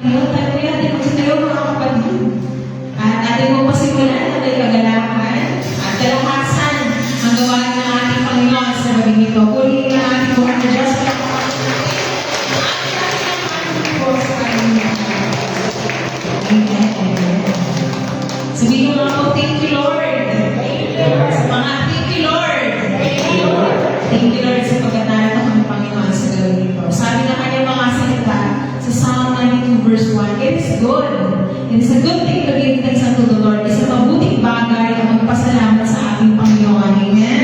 Ngayon, tayo natin magsitayo mga kapatid. At ating mo pasimulan na may kagalakan at kalakasan ang gawain ng ating Panginoon sa gabing ito. Purihin na ating buhay na Diyos. Sabihin mo ako, thank you Lord. Mga thank you Lord. Thank you Lord sa pagkatala ng Panginoon sa gabing ito. Sabi na kanyang mga salita sa Psalm 92 verse 1, it is good. It is a good thing to give thanks unto the Lord. It's a mabuting bagay na magpasalamat sa ating Panginoon. Amen?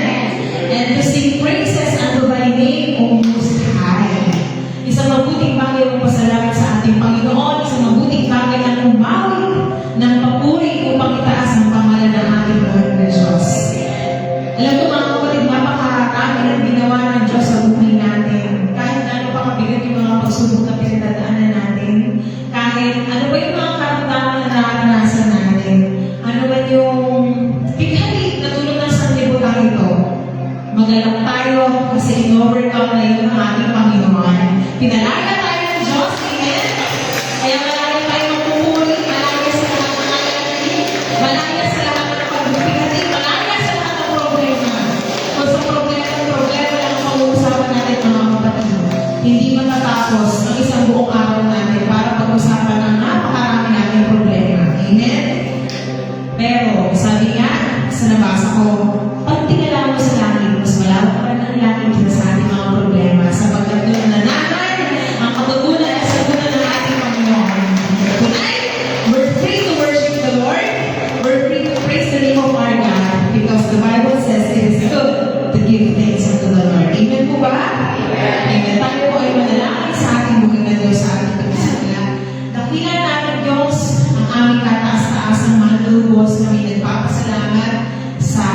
And to sing praises unto thy name, O Most High. It's a mabuting bagay na magpasalamat sa ating Panginoon. It's a mabuting bagay na umawi ng papuri upang itaas ang pangalan ng ating Lord na Diyos. Alam ko mga kapatid, napakarami ng ginawa ng Diyos sa buhay natin. Kahit ano pa kabigat yung mga pagsubok na pinagdadaanan natin. Kahit ano ba yung mga karamdaman na naranasan natin. Ano ba yung pighali na tulad ng sanlibutan ito. Magalang tayo kasi in-overcome na yun ng ating Panginoon. Pinalaya tayo ng Diyos. Amen? Kaya malaya tayo magpupuri. Malaya sa lahat ng alalahin. Malaya sa lahat ng pagpipigati. Malaya sa lahat ng problema. Kung sa problema lang ang pag-uusapan natin mga kapatid. Hindi matatapos ang isang buong araw natin para pag-usapan ng napakarami nating problema. Amen? Pero, sabi nga, sa nabasa ko, pag tingala mo sa langit, mas malawak pa ng langit sa ating mga problema sapagkat doon nananay ang katugunan at sagunan ng ating Panginoon. Tonight, we're free to worship the Lord. We're free to praise the name of our God because the Bible says it is good to give thanks unto the Lord. Amen po ba? Amen. Tayo po ay manalangin sa ating buhay na Diyos sa ating pagkasala. Dakilan natin Diyos ang aming kataas-taasang mga lubos na may nagpapasalamat sa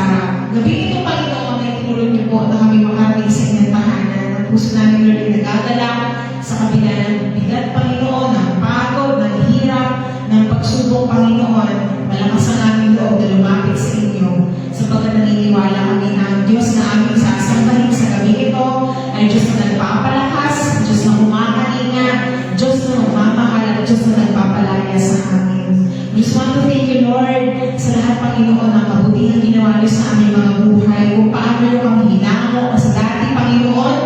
gabi ito, Panginoon, ay tinulog niyo po na kami makarating sa inyong tahanan. Ang puso namin, Lord, ay nagagalak sa kabila ng bigat, Panginoon, ng pagod, ng hirap, ng pagsubok, Panginoon. Malakas ang aming loob na lumapit sa inyo sapagkat naniniwala kami na ang Diyos na aming sasambahin sa gabi ito ay Diyos na nagpapalakas, Diyos na umakalinga, Diyos na umamahal, at Diyos na nagpapalaya sa amin. We just want to thank you, Lord, sa lahat, Panginoon, ng kabutihan ginawa niyo sa aming mga buhay, kung paano niyo kami hinamo sa dati, Panginoon,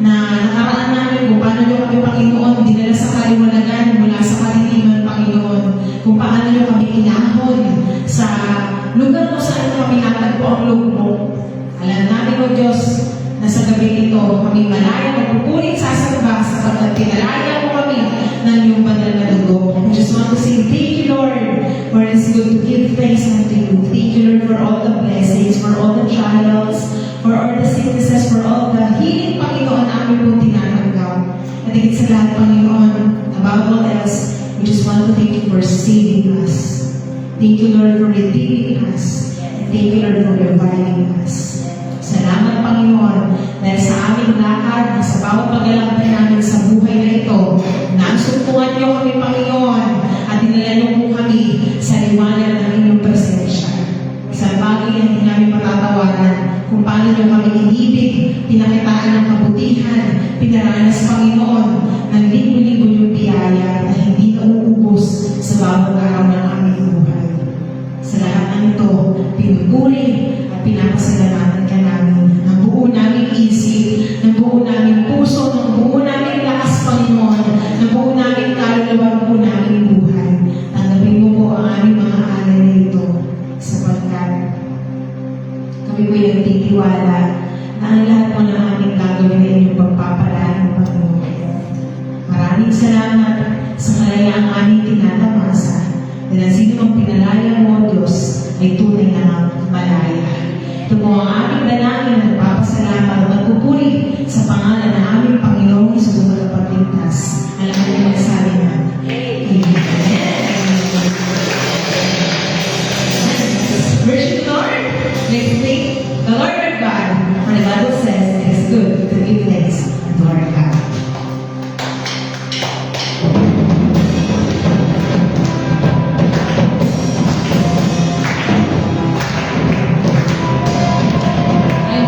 na nakaraan namin, kung paano niyo kami, Panginoon, dinala sa kaliwanagan mula sa kalitiman, Panginoon, kung paano niyo kami inahon sa lugar kung saan kami natagpo ang lugmo. Alam namin, O Diyos, na sa gabi ito, kami malaya, magpupulit sasamba sapagkat pinalaya mo kami ng iyong banal na dugo. I just want to say, thank you, Lord, for it's good to give thanks unto you. Thank you, Lord, for all the blessings, for all the trials, for all the sicknesses, for all the healing, Panginoon, namin pong tinatanggap. At higit sa lahat, Panginoon, above all else, we just want to thank you for saving us. Thank you, Lord, for redeeming us. And thank you, Lord, for reviving us. Salamat, Panginoon, dahil sa aming lakad, sa bawat paglalakbay namin sa buhay na ito, nasumpungan niyo kami, Panginoon, at dinala niyo po kami sa liwanag ng inyong presensya. Isang bagay na hindi namin matatawaran kung paano niyo kami inibig, pinakitaan ng kabutihan, pinaranas, Panginoon, ng linggo-linggo niyong biyaya na hindi nauubos sa bawat araw ng aming buhay. Sa lahat ng ito, pinupuri at pinapasalamatan ka namin ng buo naming isip, ng buo naming puso, ng buo naming lakas, Panginoon, ng buo naming kaluluwa, ng buo naming buhay. Tanggapin mo po ang aming mga alay na ito sapagkat kami po'y nagtitiwala na ang lahat mo na aming gagawin ay inyong pagpapalaan, Panginoon. Maraming salamat sa kalayaang aming tinatamasa. Dahil sino mang pinalaya mo, Diyos, ay tunay na malaya. Ito po ang aming dalangin at nagpapasalamat at magpupuri sa pangalan ng aming Panginoong Hesus na Tagapagligtas. Alam mo yung magsabi na, Amen. Worship Lord, let's thank the Lord our God. For the Bible says it is good to give thanks to our God. Ay,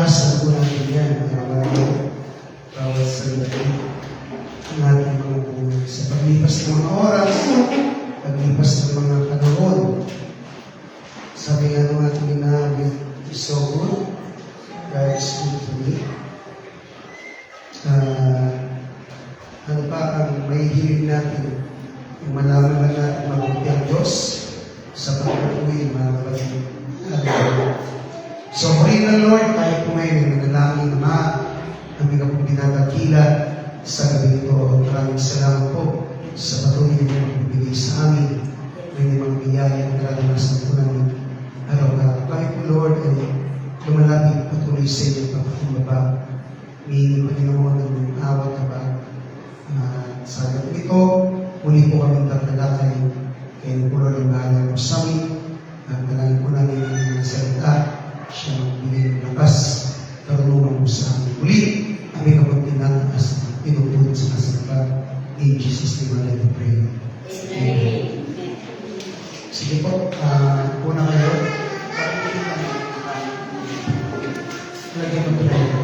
Naranasan po natin yan, araw-araw, bawat sandali ng ating mga buhay. Sa paglipas ng mga oras, paglipas ng mga panahon, sabi nga ng ating inaabit, is so good, God is good to me. Ano pa ang may hiling natin? Yung malaman na natin mabuti ang Diyos sa pagpupuin, mga kapatid. So, pray ng Lord, tayo po ngayon, nanalangin na kami ka po pinatagkila sa gabi ito. Maraming salamat po sa patuloy na magbibigay sa amin ng mga biyaya na naranasan po namin araw-araw. Kami po, Lord, ay lumalapit patuloy sa inyong pagpakumbaba. Mihingi Panginoon ng awat na ba? Sa gabi ito, muli po kami tatalakay kayo po, Lord, ang bahala mo sa amin. At nalangin po namin ang salita, siya magbigay ng lakas, karunungan mo sa amin. Muli, kami kapag tinataas, pinupulot sa kasapa. In Jesus' name, I pray. Amen. Sige po, una kayo. Lagyan mo tayo.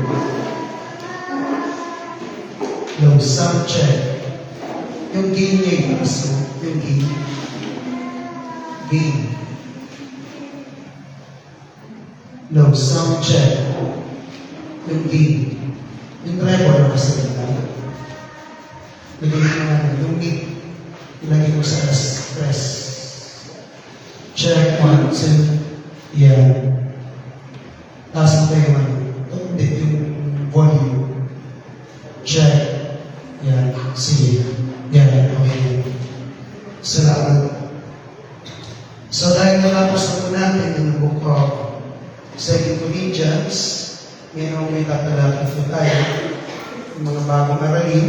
Yung sound check. Yung game niya yung aso. Yung game. Game. No, sound check. Yung game. Yung treble na kasi nila. Lagyan mo natin. Yung game. Ilagay mo sa press. Check 1, 2. Yeah. Taas mo tayo yung hindi, yung volume. Check. Yan. Sige. Yan. Okay. Salamat. So, dahil natapos na po natin yung book of 2 Corinthians, ngayon may tatalakit po tayo ng mga bagong aralin.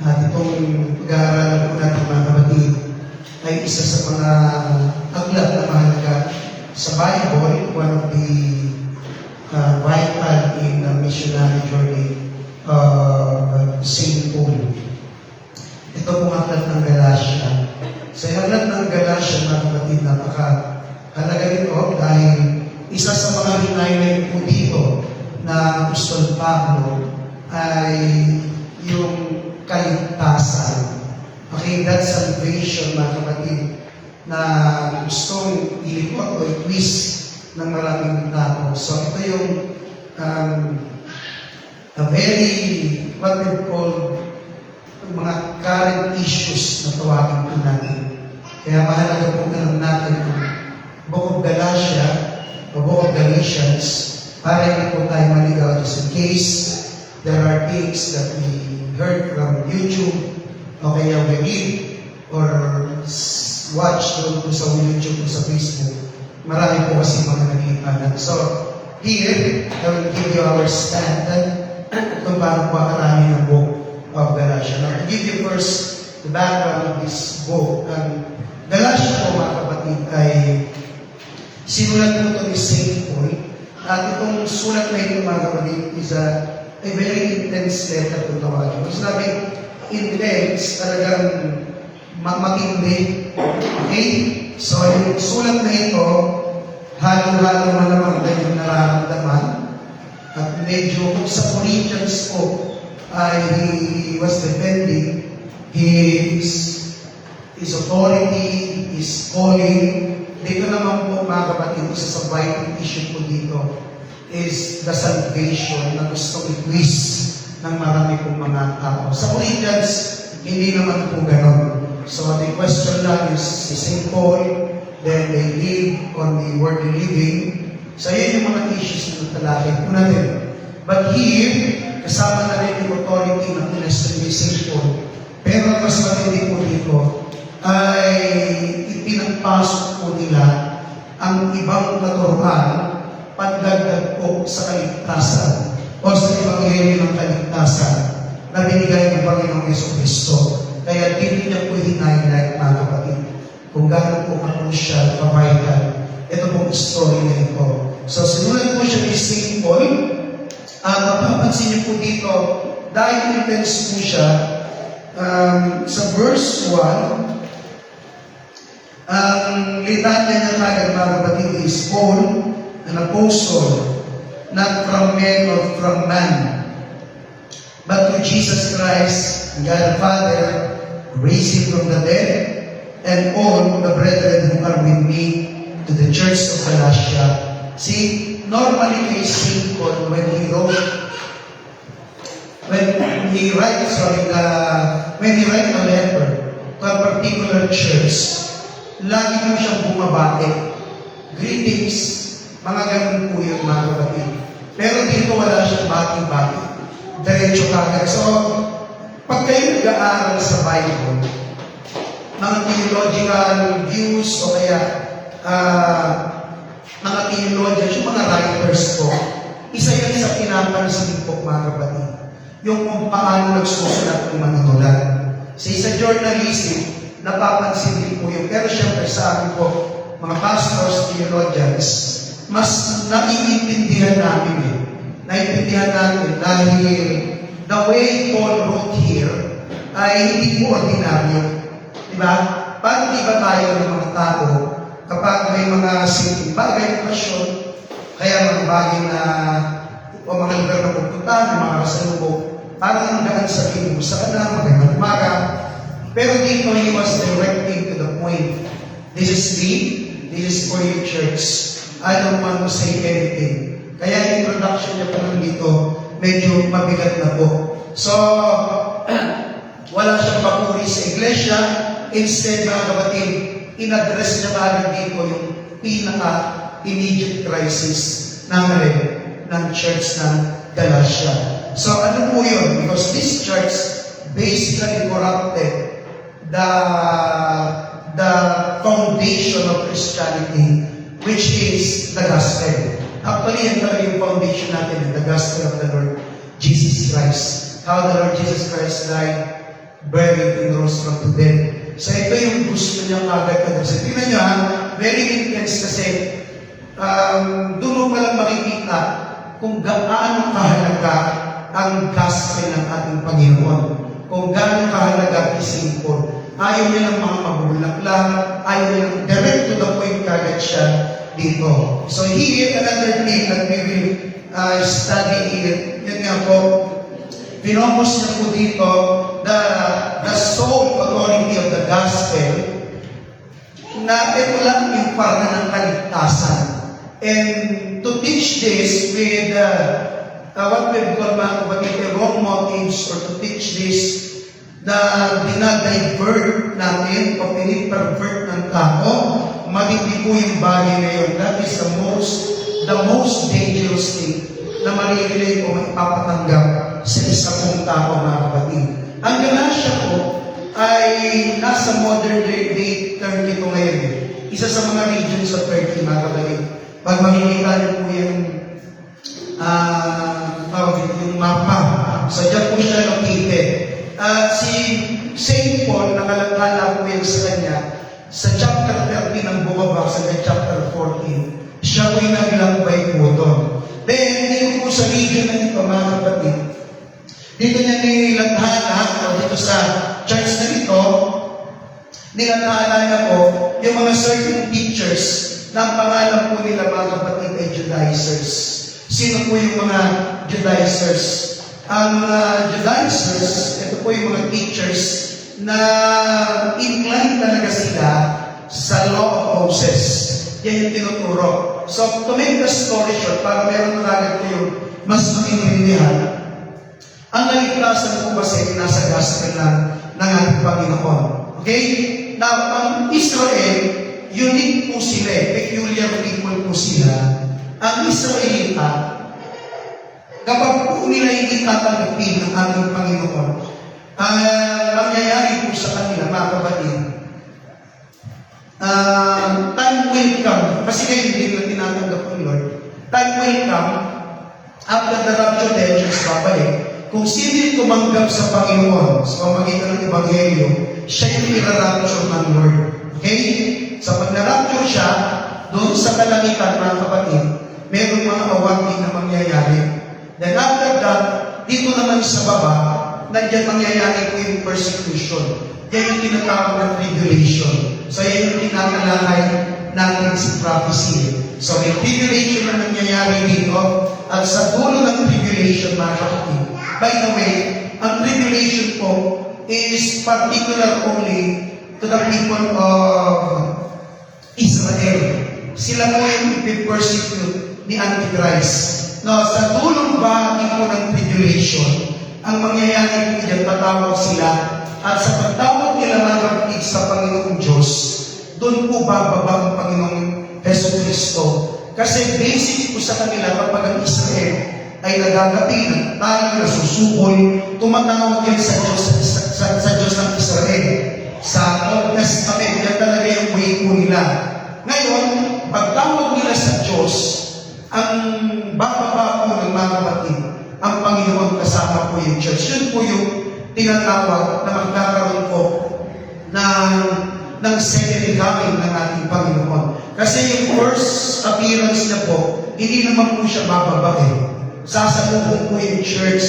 At itong pag-aaralan po natin, mga kapatid, ay isa sa mga aklat na mahalaga sa Bible, one of the vital in the missionary journey of St. Paul. Ito pong aklat ng Galatia. Sa aklat ng Galatia, mga kapatid, napaka-halaga nito dahil isa sa mga hinighlight po dito na Apostol Pablo ay yung kaligtasan. Okay, that salvation, mga kapatid, na gustong ilikot o i-twist ng maraming tao. So, ito yung a very, what we call, mga current issues na tawagin po natin. Kaya mahalaga po alam natin ang Book of Galatia, o Book of Galatians, para hindi po tayo maligaw just in case there are things that we heard from YouTube, o kaya we read, or watch doon po sa YouTube o sa Facebook. Marami po kasi mga nag-iipanan. So, here, I will give you our stand kung paano po akalamin ng Book of Galatia. Now, to give you first the background of this book. Galatia po, mga kapatid, ay sinulat po ito ni St. Paul. At itong sulat na ito, mga kapatid, is a very intense letter kung tawagin. Mas namin intense, talagang matindi. Okay? So, yung sulat na ito, halo-halo malamang na yung nararamdaman. At medyo sa Corinthians po, he was defending his authority, his calling. Dito naman po, mga kapatid, isa sa vital issue po dito is the salvation na gustong i-twist ng marami pong mga tao. Sa Corinthians, hindi naman po ganon. So the question lang is si St. Paul, then they live on the worldly living. So yun yung mga issues na natalakit po natin. But here, kasama na rin yung authority na pinasal ni St. Paul. Pero mas matindi po dito ay ipinagpasok po nila ang ibang katuruan pagdagdag po sa kaligtasan o sa ebanghelyo ng kaligtasan na binigay ng Panginoong Jesucristo. Kaya dito niya po hinighlight, mga kapatid, kung gaano po ka-crucial, ka-vital, ito pong story na ito. So, sinulat po siya ni St. Paul. Mapapansin niyo po dito, dahil intense po siya, sa verse 1, ang litanya niya kagad, mga kapatid, is Paul, an apostle, not from men or from man, but through Jesus Christ, God the Father, raised him from the dead, and all the brethren who are with me to the church of Galatia. See, normally kay St. Paul, when he writes a letter to a particular church, lagi mo siyang bumabati. Greetings, mga ganun po yun, mga kapatid. Pero dito wala siyang bati-bati. Diretso kagad. So, pag kayo nag-aaral sa Bible, mga theological views o kaya mga theologians, yung mga writers po, isa yan sa pinapansin po, mga kapatid. Yung kung paano nagsusulat ng manunulat. Sa journalism, napapansin din po yun. Pero syempre sa amin po, mga pastors, theologians, mas naiintindihan namin eh. Naiintindihan namin dahil the way Paul wrote here ay hindi po ordinaryo. Diba? Paano di ba tayo ng mga tao kapag may mga simpleng bagay, okasyon, kaya mga bagay na o mga lugar na pupuntahan, mga kasalubong, parang ang daan sabihin mo sa kanila, magandang umaga. Pero dito, he was directing to the point. This is me, this is for your church. I don't want to say anything. Kaya introduction niya po lang dito, medyo mabigat na po. So, wala siyang papuri sa iglesia. Instead, mga kapatid, in-address niya kagad dito yung pinaka-immediate crisis ng church ng Galatia. So, ano po yun? Because this church basically corrupted the foundation of Christianity, which is the gospel. Actually, yan talaga yung foundation natin, the gospel of the Lord Jesus Christ. How the Lord Jesus Christ died, buried, and rose from the dead. So ito yung gusto niya kagad. So tingnan nyo ha, very intense kasi doon mo palang makikita kung gaano kahalaga ang gospel ng ating Panginoon. Kung gaano kahalaga isimple. Ayaw niya ng mga mabulak-lang, ayaw niya ng direct to the point kagad siya dito. So here, another thing that we will study here, yun nga po, pinomos niya po dito, the sole authority of the gospel, na ito lang yung parang ng kaligtasan. And to teach this with what we call mga kapatid, wrong motives, or to teach this na dinadivert natin o pinipervert ng tao, matindi po yung bagay na yun. That is the most dangerous thing na maririnig o maipapatanggap sa isa pong tao, mga kapatid. Ang Galatia po ay nasa modern day Turkey po ngayon. Isa sa mga regions of Turkey, mga kapatid. Pag makikita niyo po yung mapa, so dyan po siya located. Si St. Paul, nakalagala po yan sa kanya, sa chapter 13 ng bumaba, sa chapter 14, siya po'y naglakbay po doon. Then, dito po sa region na ito, mga kapatid, dito niya nilathala, o dito sa church na ito, nilathala niya po yung mga certain teachers na ang pangalan po nila, mga kapatid, ay Judaizers. Sino po yung mga Judaizers? Ang Judaizers, ito po yung mga teachers na inclined talaga sila sa law of Moses. Yan yung tinuturo. So, to make the story short, para meron na agad kayo mas maintindihan, ang naligtasan po kasi nasa gospel ng ating Panginoon. Okay? Now, ang Israel, unique po sila, peculiar people po sila. Ang Israelita, kapag po nila hindi tatanggapin ng ating Panginoon, mangyayari po sa kanila, mga kapatid, time will come, kasi kayo hindi na tinatanggap ng Lord, time will come, after the rapture, the angels babalik, kung sino yung tumanggap sa Panginoon, sa pamagitan ng Ebanghelyo, siya yung i-rapture ng Lord. Okay? So pag na-rapture siya, doon sa kalangitan, mga kapatid, merong mga awarding na mangyayari. Then after that, dito naman sa baba, nandiyan mangyayari po yung persecution. Yan yung tinatawag na tribulation. So yan yung tinatalakay natin sa prophecy. So may tribulation na nangyayari dito, at sa dulo ng tribulation, mga kapatid. By the way, ang tribulation po is particular only to the people of Israel. Sila po yung ipipersecute ni Antichrist. No, sa dulong bahagi po ng tribulation, ang mangyayari po dyan, tatawag sila. At sa pagtawag nila mga kapatid sa Panginoong Diyos, doon po bababa ang Panginoong Hesus Kristo. Kasi basic po sa kanila kapag ang Israel ay nagagapi, nagtalo, nasusubol, tumatawag yan sa Diyos, sa Diyos ng Israel. Sa Old Testament, yan talaga yung way po nila. Ngayon, pagtawag nila sa Diyos, ang bababa po ng mga kapatid, ang Panginoon kasama po yung church. Yun po yung tinatawag na magkakaroon po ng second coming ng ating Panginoon. Kasi yung first appearance niya po, hindi naman po siya bababa eh. Sasalubong po yung church,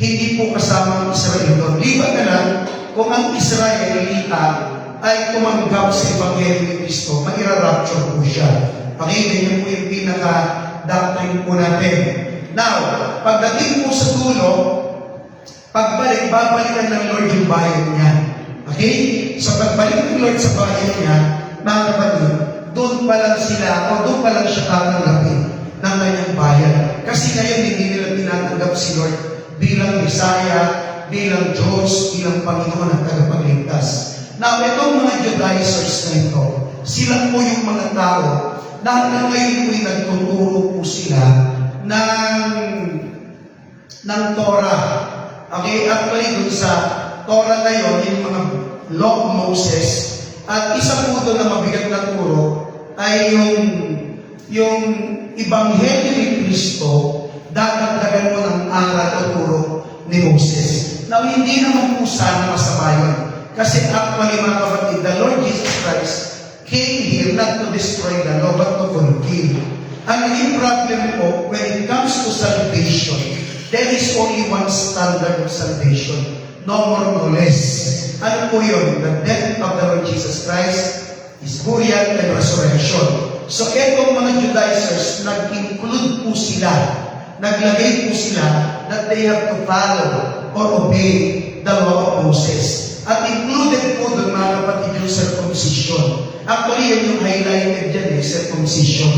hindi po kasama ang Israel doon. Liban na lang, kung ang Israelita ay tumanggap sa Ebanghelyo ni Kristo, mag-rapture po siya. Okay, ganyan po yung pinaka-doctrine po natin. Now, pagdating po sa dulo, pagbalik, babalikan ng Lord yung bayan niya. Okay? So, pagbalik ng Lord sa bayan niya, mga kapatid, doon pa lang sila, o doon pa lang siya tatanggapin ng kanyang bayan. Kasi ngayon, hindi nila tinatanggap si Lord bilang Messiah, bilang Diyos, bilang Panginoon at tagapagligtas. Now, itong mga Judaizers na ito, sila po yung mga tao na hanggang ngayon po'y nagtuturo po sila ng Torah. Okay, actually dun sa Torah na yun, yung mga Law of Moses, at isa po doon na mabigat na turo ay yung Ebanghelyo ni Kristo, dadagdagan mo ng aral o turo ni Moses. Now, hindi naman po sana masama yun. Kasi actually, mga kapatid, the Lord Jesus Christ came here not to destroy the law, but to fulfill. Ang naging problem po, when it comes to salvation, there is only one standard of salvation. No more, no less. Ano po yun? The death of the Lord Jesus Christ, His burial and resurrection. So, etong mga Judaizers, nag-include po sila, naglagay po sila that they have to follow or obey the law of Moses. At included po doon, mga kapatid, yung circumcision. Actually, yun yung highlighted dyan, circumcision.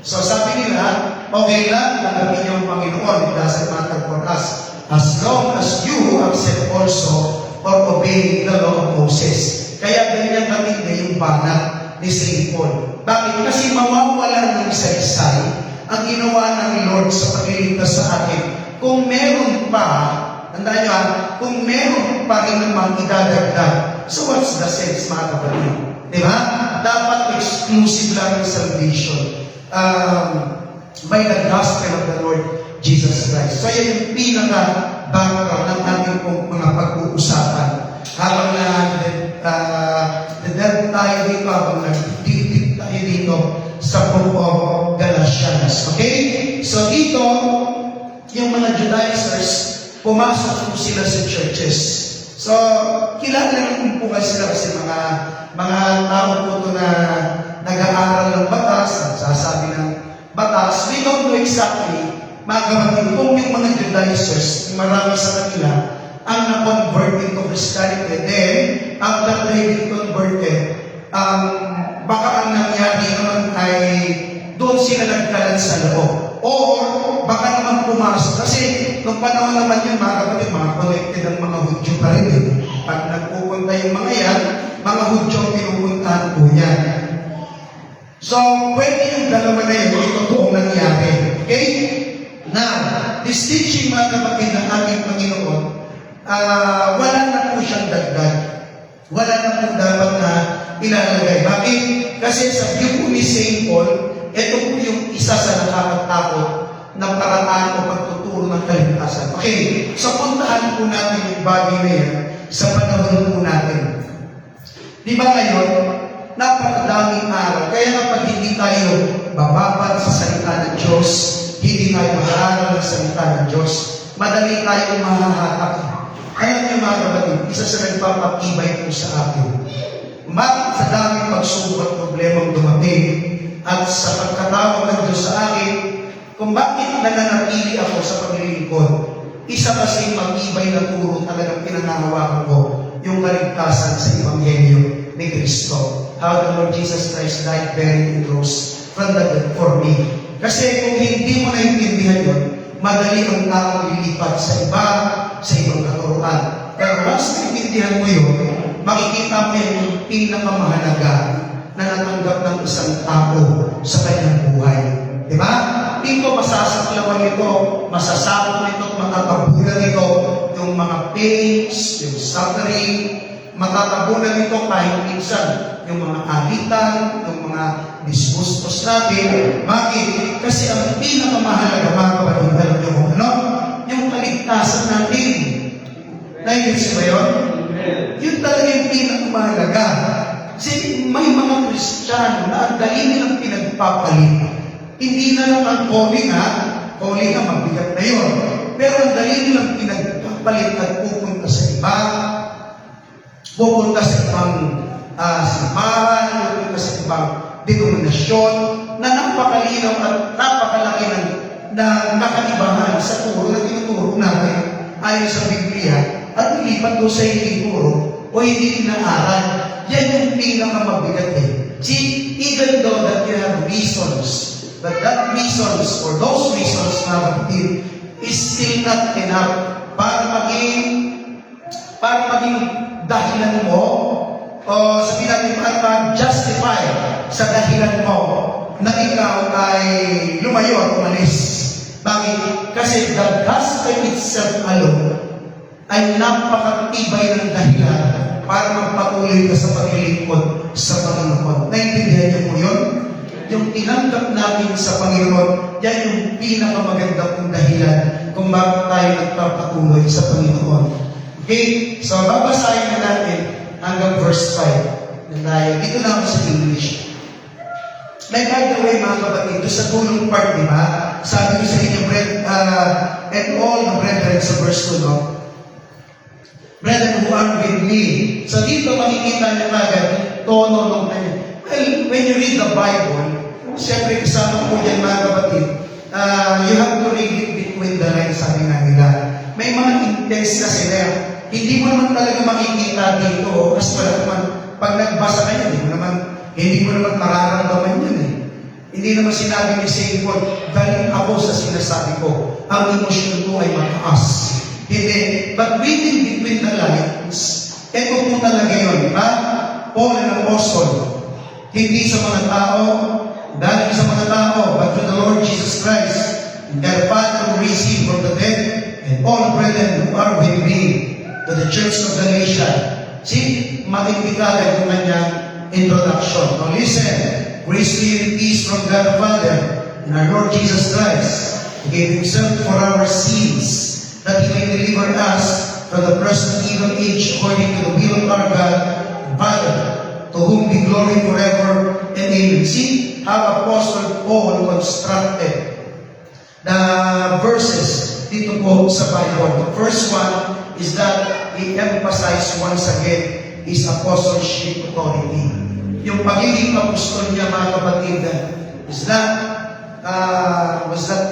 So, sabi nila, okay lang, tanggapin niyo ang Panginoon, it doesn't matter for us, as long as you accept also or obey the law of Moses. Kaya ganyan kami na yung banat ni St. Paul. Bakit? Kasi mawawala ng saysay ang ginawa ng Lord sa pagliligtas sa atin. Kung meron pa, tandaan nyo kung meron pa rin naman idadagdag. So what's the sense, mga kapatid? Diba? Dapat exclusive lang yung salvation by the gospel of the Lord Jesus Christ. So yan yung pinaka-background ng ating pong mga pag-uusapan. Habang na-dead tayo dito, habang nag-titip tayo dito sa book of Galatians. Okay? So dito, yung mga Judaizers, pumasok po sila sa churches. So, kilala naman po sila kasi mga tao po ito na nag-aaral ng batas, nagsasabi ng batas. We don't know exactly, mga kapatid, kung yung mga Judaizers, marami sa kanila, ang na-convert into Christianity. Then, after they been converted, baka ang nangyari naman ay doon sila nagkalat sa loob. Or, baka naman pumasok. Kasi, nung panahon naman yun, mga kapatid, mga connected ang mga Hudyo pa rin. Pag nagpupunta yung mga yan, mga Hudyo ang pinupuntahan po yan. So, pwede yung dalawa na yun, yung totoong nangyari. Okay? Now, this teaching, mga kapatid, ng ating Panginoon, wala na po siyang dagdag. Wala na po dapat na ilalagay. Bakit? Kasi sa view po ni St. Paul, ito po yung isa sa nakakatakot na paraan o pagtuturo ng kaligtasan. Okay, so puntahan po natin yung bagay na yan sa panahon po natin. Di ba ngayon, napakadaming araw. Kaya nga pag hindi tayo bababad sa salita ng Diyos, hindi tayo mag-aaral ng salita ng Diyos, madali tayong mahahatak. Alam niyo mga kapatid, isa sa nagpapatibay po sa atin. Bakit sa daming pagsubok at problemang dumating at sa pagkatawag ng Diyos sa akin, kung bakit nananatili ako sa paglilingkod, isa kasi mag-ibay na turo talagang pinangangawakan ko yung kaligtasan sa Ebanghelyo ni Kristo. How the Lord Jesus Christ died, buried, and rose from the dead for me. Kasi kung hindi mo naintindihan yun, madali ang taong lilipat sa iba, sa ibang katuruan. Pero once naintindihan mo yun, makikita mo yung pinakamahalaga na natanggap ng isang tao sa kanyang buhay. Diba? Dito masasaklawan nito, masasakot nito, matatabunan nito yung mga pains, yung suffering, matatabunan nito kahit minsan yung mga alitan, yung mga disgustos natin. Bakit? Kasi ang pinakamahalaga, mga kapatid, alam niyo kung ano? Yung kaligtasan natin. Nainis ba yun? Yun talaga yung pinakamahalaga. Kasi may mga Kristiyano na ang dali nilang pinagpapalit. Hindi na lang ang calling nga, mabigat na yun. Pero ang dali nilang pinagpapalit at pupunta sa iba, pupunta sa ibang simbahan, pupunta sa ibang denominasyon, na napakalinaw at napakalaki ng kakaibahan sa turo na tinuturo natin ayon sa Biblia at ilipat doon sa hindi turo o hindi inaaral. Yan yung pinakamabigat eh. See, even though that you have reasons, but that reasons or those reasons na kapatid is still not enough para maging dahilan mo o sabihin natin para mag-justify sa dahilan mo na ikaw ay lumayo at umalis. Bakit? Kasi the gospel itself alone ay napakatibay ng dahilan para magpatuloy ka sa paglilingkod sa Panginoon. Naintindihan niyo po yun? Yung tinanggap natin sa Panginoon, yan yung pinakamaganda kong dahilan kung bakit tayo nagpapatuloy sa Panginoon. Okay? So, babasahin na natin hanggang verse 5 na tayo. Dito na ako sa English. Like, by the way, mga kapatid, doon sa tulong part, di ba? Sabi ko sa inyo, and all the brethren sa verse 2, no? Brethren who are with me. So, dito makikita niyo agad tono ng kanya. Well, when you read the Bible, siyempre kasama po dyan, mga kapatid, you have to read it between the lines, sabi nga nila. May mga intense kasi na hindi mo naman talaga makikita dito, kasi wala naman, pag nagbasa ka yan, hindi mo naman mararamdaman yan eh. Hindi naman sinabi ni St. Paul, galing ako sa sinasabi ko, ang emosyon ko ay mataas. Hindi. But reading between the lines, ito po talaga yun, di ba? Paul an apostle, hindi sa mga tao, dahil sa mga tao, but to the Lord Jesus Christ, and their Father who raised him from the dead, and all brethren who are with me, to the church of Galatia. See, makikita yung kanyang introduction. Now listen, grace to you and peace from God the Father, and our Lord Jesus Christ, who gave himself for our sins, that he may deliver us from the present evil age according to the will of our God and Father, to whom be glory forever and amen. See how Apostle Paul constructed the verses dito po sa Bible. The first one is that he emphasized once again his apostleship authority. Yung pagiging apostol niya, mga kapatid, was not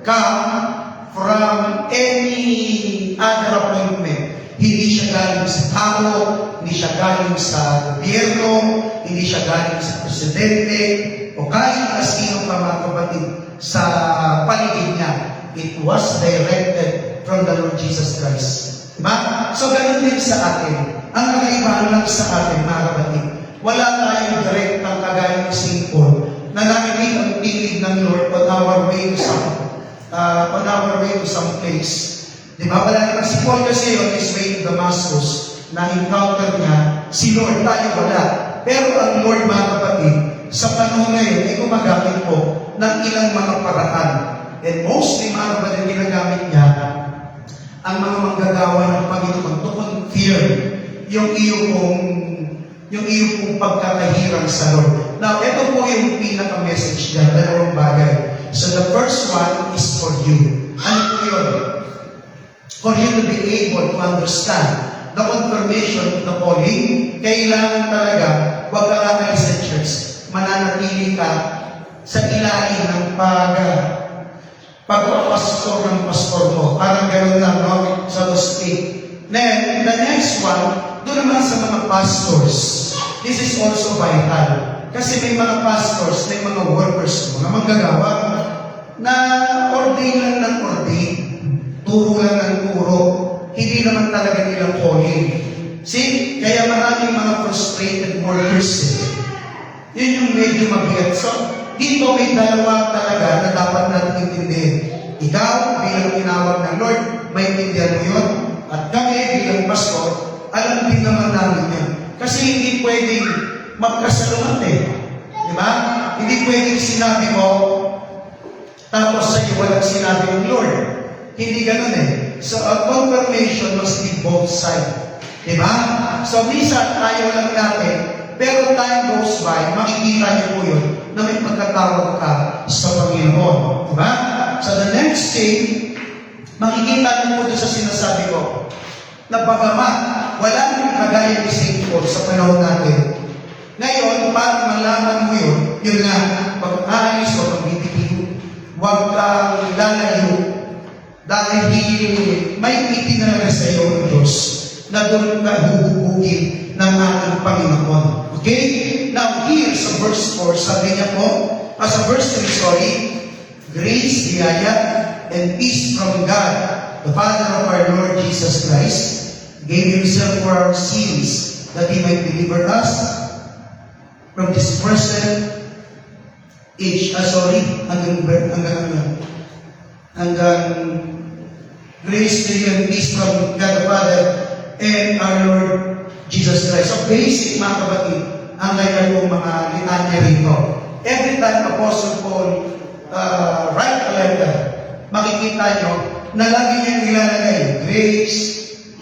come from any other appointment. Hindi siya galing sa tao, hindi siya galing sa gobyerno, hindi siya galing sa presidente, o kahit na sino pa, mga kapatid, sa paligid niya. It was directed from the Lord Jesus Christ. Diba? So, ganun din sa atin. Ang kakaibahan lang sa atin, mga kapatid, wala tayong direct ng kagaya ng St. Paul na nakinig ang tinig ng Lord on our way to some place. Diba? Wala naman si Paul kasi on his way to Damascus na encounter niya si Lord. Tayo wala. Pero ang Lord, mga kapatid, sa panahon ngayon ay gumagamit po ng ilang mga paraan. And mostly, mga kapatid, ginagamit niya ang mga manggagawa ng Panginoon to confirm yung iyong pagkakahirang sa Lord. Now, ito po yung pinaka-message niya, dalawang bagay. So, the first one is for you. Ano po yun? For you to be able to understand the confirmation of the calling, kailangan talaga, huwag ka kakalis sa church, mananatili ka sa ilalim ng pagpapastor ng pastor mo. Parang gano'n lang, no? So to speak. Then, the next one, doon naman sa mga pastors. This is also vital. Kasi may mga pastors, may mga workers, mga manggagawa, na ordain lang ng ordain. Turo lang ng turo. Hindi naman talaga nilang calling. See? Kaya maraming mga frustrated workers. Yun yung medyo mabigat. So, dito may dalawa talaga na dapat natin intindihin. Ikaw, bilang tinawag ng Lord, maintindihan mo yun. At kami, bilang pastor, alam din naman namin yan. Kasi hindi pwedeng magkasalungat eh. Di ba? Hindi pwedeng sinabi mo, tapos sa iyo walang sinabi ng Lord. Hindi ganun eh. So, a confirmation must be both sides. Di ba? So, minsan, ayaw lang natin, pero time goes by, makikita niyo po yun, na may pagkatawag ka sa Panginoon. Di ba? So, the next thing, makikita niyo po doon sa sinasabi ko, na bagamat wala nang kagaya ni St. Paul sa panahon natin. Ngayon, para malaman mo yun, yun nga, pag-aalis o pag-ibigin, huwag kang lalayo dahil may itinalaga sa iyo ng Diyos na doon ka hubugin ng ating Panginoon. Okay? Now, here sa verse 4, sabi niya po, sa verse 3, sorry, grace, biyaya, and peace from God, the Father of our Lord Jesus Christ, gave Himself for our sins, that He might deliver us from this present age. Hanggang grace to you and peace from God the Father and our Lord Jesus Christ. So basic mga kapatid, ang kanya pong mga litanya rito. Every time Apostle Paul write a letter, makikita nyo na lagi niyang nilalagay grace,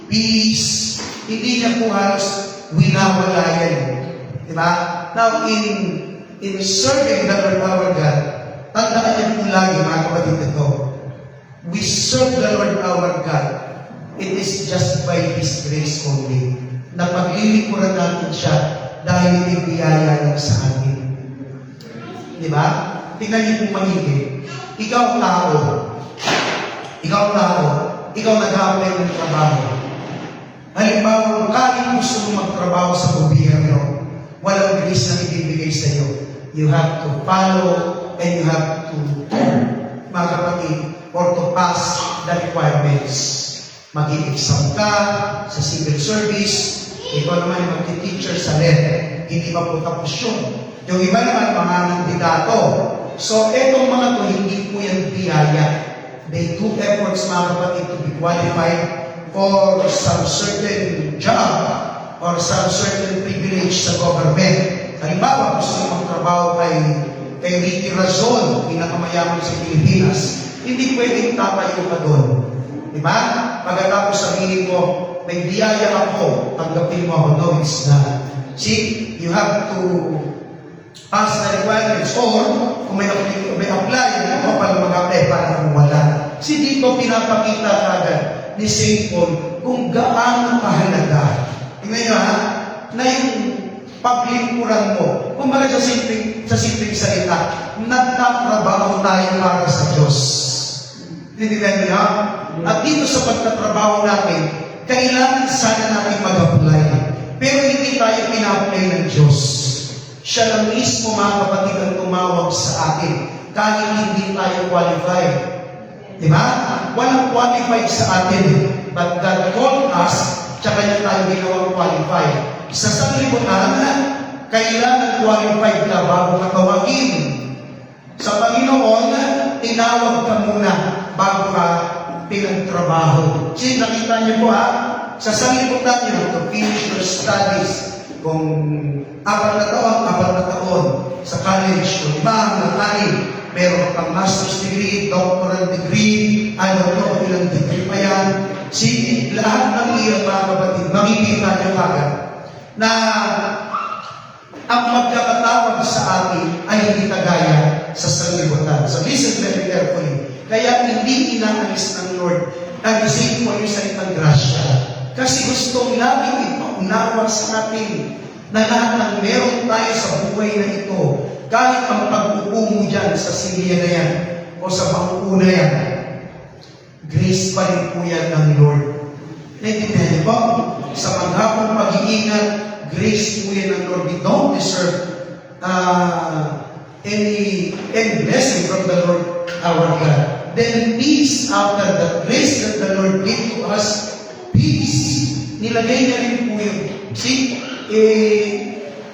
peace, hindi niya po halos winawala yan. Diba? Now, in serving the Lord our God, tandaan niyo po lagi mga kapatid ito. We serve the Lord our God. It is just by His grace only. Na paglilingkuran natin siya dahil ibiyaya lang sa atin. Diba? Tingnan niyo po maigi. Ikaw tao, ikaw nag-apply ng trabaho. Halimbawa, kahit gusto mo magtrabaho sa gobyerno, walang grace na ibibigay sa iyo. You have to follow and you have to, mga kapatid, or to pass the requirements. Mag-i-exam ka sa civil service, ikaw naman yung mag-teacher sa LED. Hindi pa po tapos yun. Yung iba naman, mga nandidato. So, etong mga to, hindi po yan biyaya. They took efforts, mga kapatid, to be qualified for some certain job or some certain privilege sa government. Halimbawa, gusto mo magtrabaho kay Ricky Razon, pinakamayaman sa Pilipinas. Hindi pwedeng tatayo ka doon. Diba? Pagkatapos sabihin mo, may biyaya ako, tanggapin mo ako. No, it's not. See, you have to pass the requirements or kung may apply, ako pala mag-apply para wala. Si dito pinapakita agad ni St. Paul kung gaano kahalaga. Tingnan nyo ha, na yung paglingkuran mo. Kung baga sa simpleng salita, nagtatrabaho tayo para sa Diyos. Tindihan niyo? At dito sa pagtatrabaho natin, kailangan sana natin mag-apply. Pero hindi tayo pina-apply ng Diyos. Siya lang mismo, mga kapatid, ang tumawag sa atin. Kahit hindi tayo qualified. Diba? Walang qualified sa atin. But God called us, tsaka niya tayo ginawang qualified. Sa sanglibutan, kailangan qualified ka bago ka tawagin. Sa Panginoon, tinawag ka muna bago ka pinagtrabaho. Kasi nakita niyo po ha, sa sanglibutan niyo, to finish your studies, kung 4 na taon sa college, kung meron kang master's degree, doctoral degree, I don't know ilang degree pa yan. See, lahat ng iyan, mga kapatid, makikita niyo agad na ang magkakatawag sa atin ay hindi kagaya sa sanglibutan. So listen very carefully. Kaya hindi inaalis ng Lord ang isip mo yung salitang grasya. Kasi gustong laging ipaunawa sa atin na lahat ng meron tayo sa buhay na ito, kahit ang pag-upo mo dyan sa silya na yan, o o sa panguna yan, grace pa rin po yan ng Lord. Naintindihan niyo po? Sa maghapong pag-iingat, grace po yan ng Lord. We don't deserve any blessing from the Lord our God. Then peace, after the grace that the Lord gave to us, peace. Nilagay niya rin po yun. See,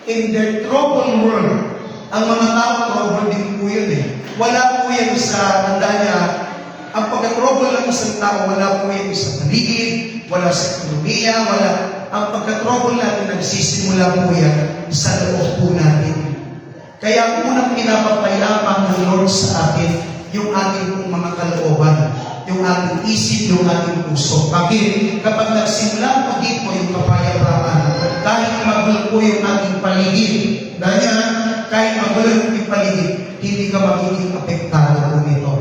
in their troubled world, ang mga tao troubled din po yun eh. Wala po yan sa tanda niya. Ang pagka-trouble ng isang tao, wala po yan sa paligid, wala sa ekonomiya, wala. Ang pagka-trouble natin, nagsisimula po yan sa loob po natin. Kaya ang unang pinapapayapang ng Lord sa atin, yung ating pong mga kalooban, yung ating isip, yung ating puso. Bakit? Kapag nagsimula po dito yung kapayapaan, kahit magulo po yung ating paligid, dahil kahit magulo yung ating paligid, hindi ka magiging apektado po nito.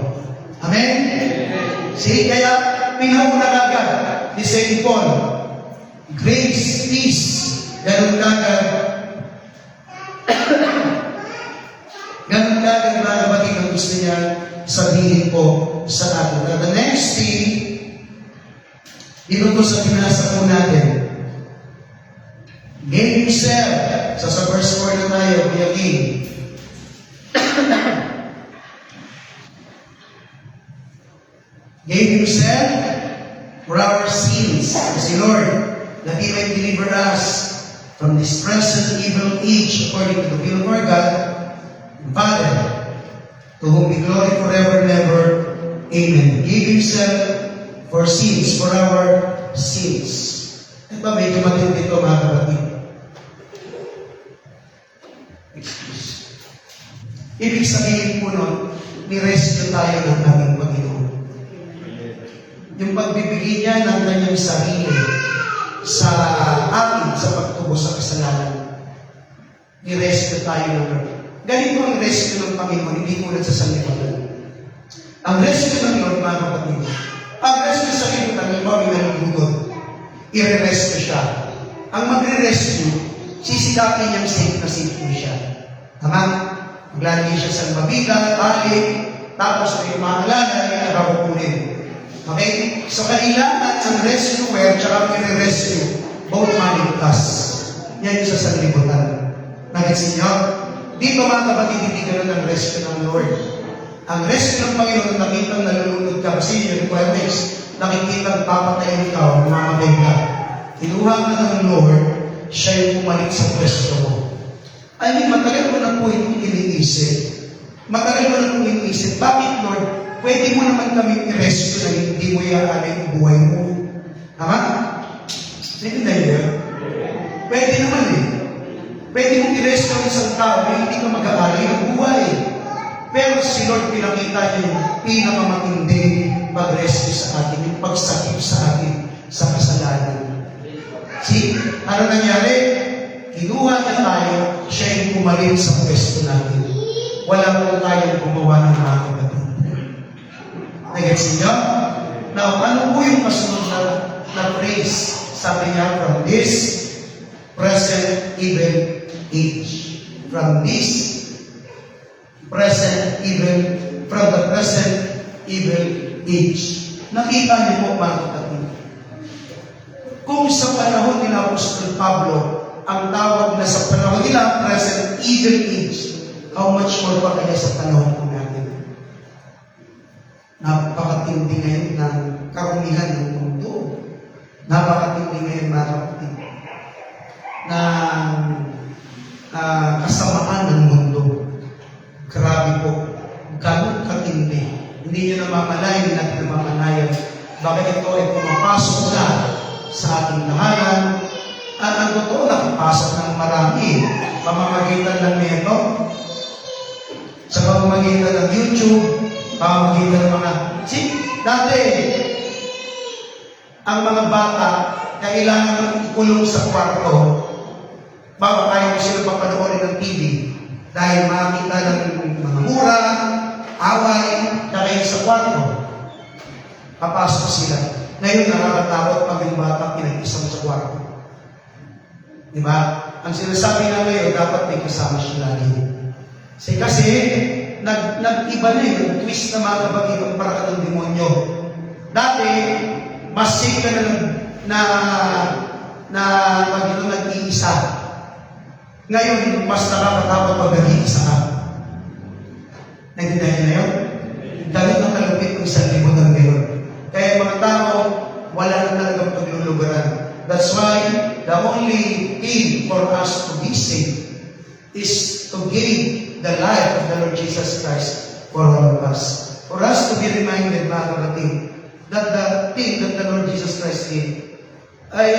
Amen? See, kaya pinauna agad ni St. Paul, grace, peace, ganun agad. Ganun agad mga kapatid ang gusto niya sabihin po sa atin. Now, the next thing, dito to sa pinasa po natin, gave himself, sa verse 4 na tayo, Kuya King. Gave himself for our sins, si Lord, that He may deliver us from this present evil age according to the will of our God, Father, to whom be glory forever and ever. Amen. Give himself for sins, for our sins. Ito medyo matindi ito mga kapatid. Excuse. Ibig sabihin po nun, ni-rescue tayo ng aming Panginoon. Yung pagbibigay niya ng kanyang sarili sa atin sa pagtubo sa kasalanan, ni-rescue tayo ng Lord. Ganito ang rescue ng Panginoon, hindi tulad sa sanlibutan. Ang rescue ng Lord, mga kapatid, ang rescue sa sanlibutan, yung mga nalulugod, i-rescue siya. Ang magre-rescue, sisikapin niyang safe na safe po siya. Tama? Maglalagay siya sa mabigat, balik, tapos ay maalala, ay nakakukunin. Okay? So, kailangan ang rescuer, tsaka i-rescue, both maligtas. Yan yung sa sanlibutan. Nagets niyo? Dito mga kapatid, hindi ka ng rescue ng Lord. Ang rescue ng Panginoon, nakitang nalulunod ka kasi yung requirements, nakikitang papatayin ka o mamamatay ka. Kinuha ka ng Lord, siya yung pumalik sa pwesto mo. I mean, matagal mo na po itong iniisip. Matagal mo na po iniisip. Bakit, Lord? Pwede mo naman kami i-rescue na hindi mo iaanay ang buhay mo. Tama? Naintindihan niyo? Pwede naman eh. Pwede mong i-rescue ang isang tao na hindi ka mag-aalay ng buhay. Pero si Lord pinakita niya yung pinakamatinding pag-rescue sa atin, yung pagsakip sa atin sa kasalanan. See, ano nangyari? Kinuha niya tayo, siya yung pumalit sa pwesto natin. Wala po tayong gumawa ng mga kapatid. Nagets niyo? Now, ano po yung kasunod na phrase? Sabi niya, from this present evil age. From this present evil, from the present evil age. Nakita niyo po mga kapatid. Kung sa panahon nila Apostol Pablo, ang tawag na sa panahon nila present evil age, how much more pa kaya sa panahon po natin? Napakatindi ngayon ng karumihan ng mundo. Napakatindi ngayon mga kapatid ng kasamaan ng mundo. Grabe po. Ganun katindi. Hindi nyo namamalayan, hindi natin namamalayan. Bakit ito ay pumapasok na sa ating tahanan? At ang totoo, nakapasok ng marami. Pamamagitan lang nito. Sa pamamagitan ng YouTube, pamamagitan ng mga... See, dati, ang mga bata, kailangan ikulong sa kwarto. Baka kaya mo sila papanoorin ng TV. Dahil makakita ng mga mura, away, kaya sa kwarto. Papasok sila. Ngayon, nakakatakot pag yung bata pinag-isang sa kwarto. Diba? Ang sinasabi na ngayon, dapat may kasama siya lagi. Kasi nag-iba na eh, nag-twist na mga kapatid ang paraan ng demonyo. Dati, mas safe ka na nag-iisa. Ngayon, mas nakakatakot pag nag-iisa ka. Naintindihan niyo na yun? Dahil ang kalupit ng isang libot ng meron. Kaya mga tao, wala na talagang paglulugaran. That's why the only thing for us to be saved is to give the life of the Lord Jesus Christ for all of us. For us to be reminded, mga kapatid, that the thing that the Lord Jesus Christ did ay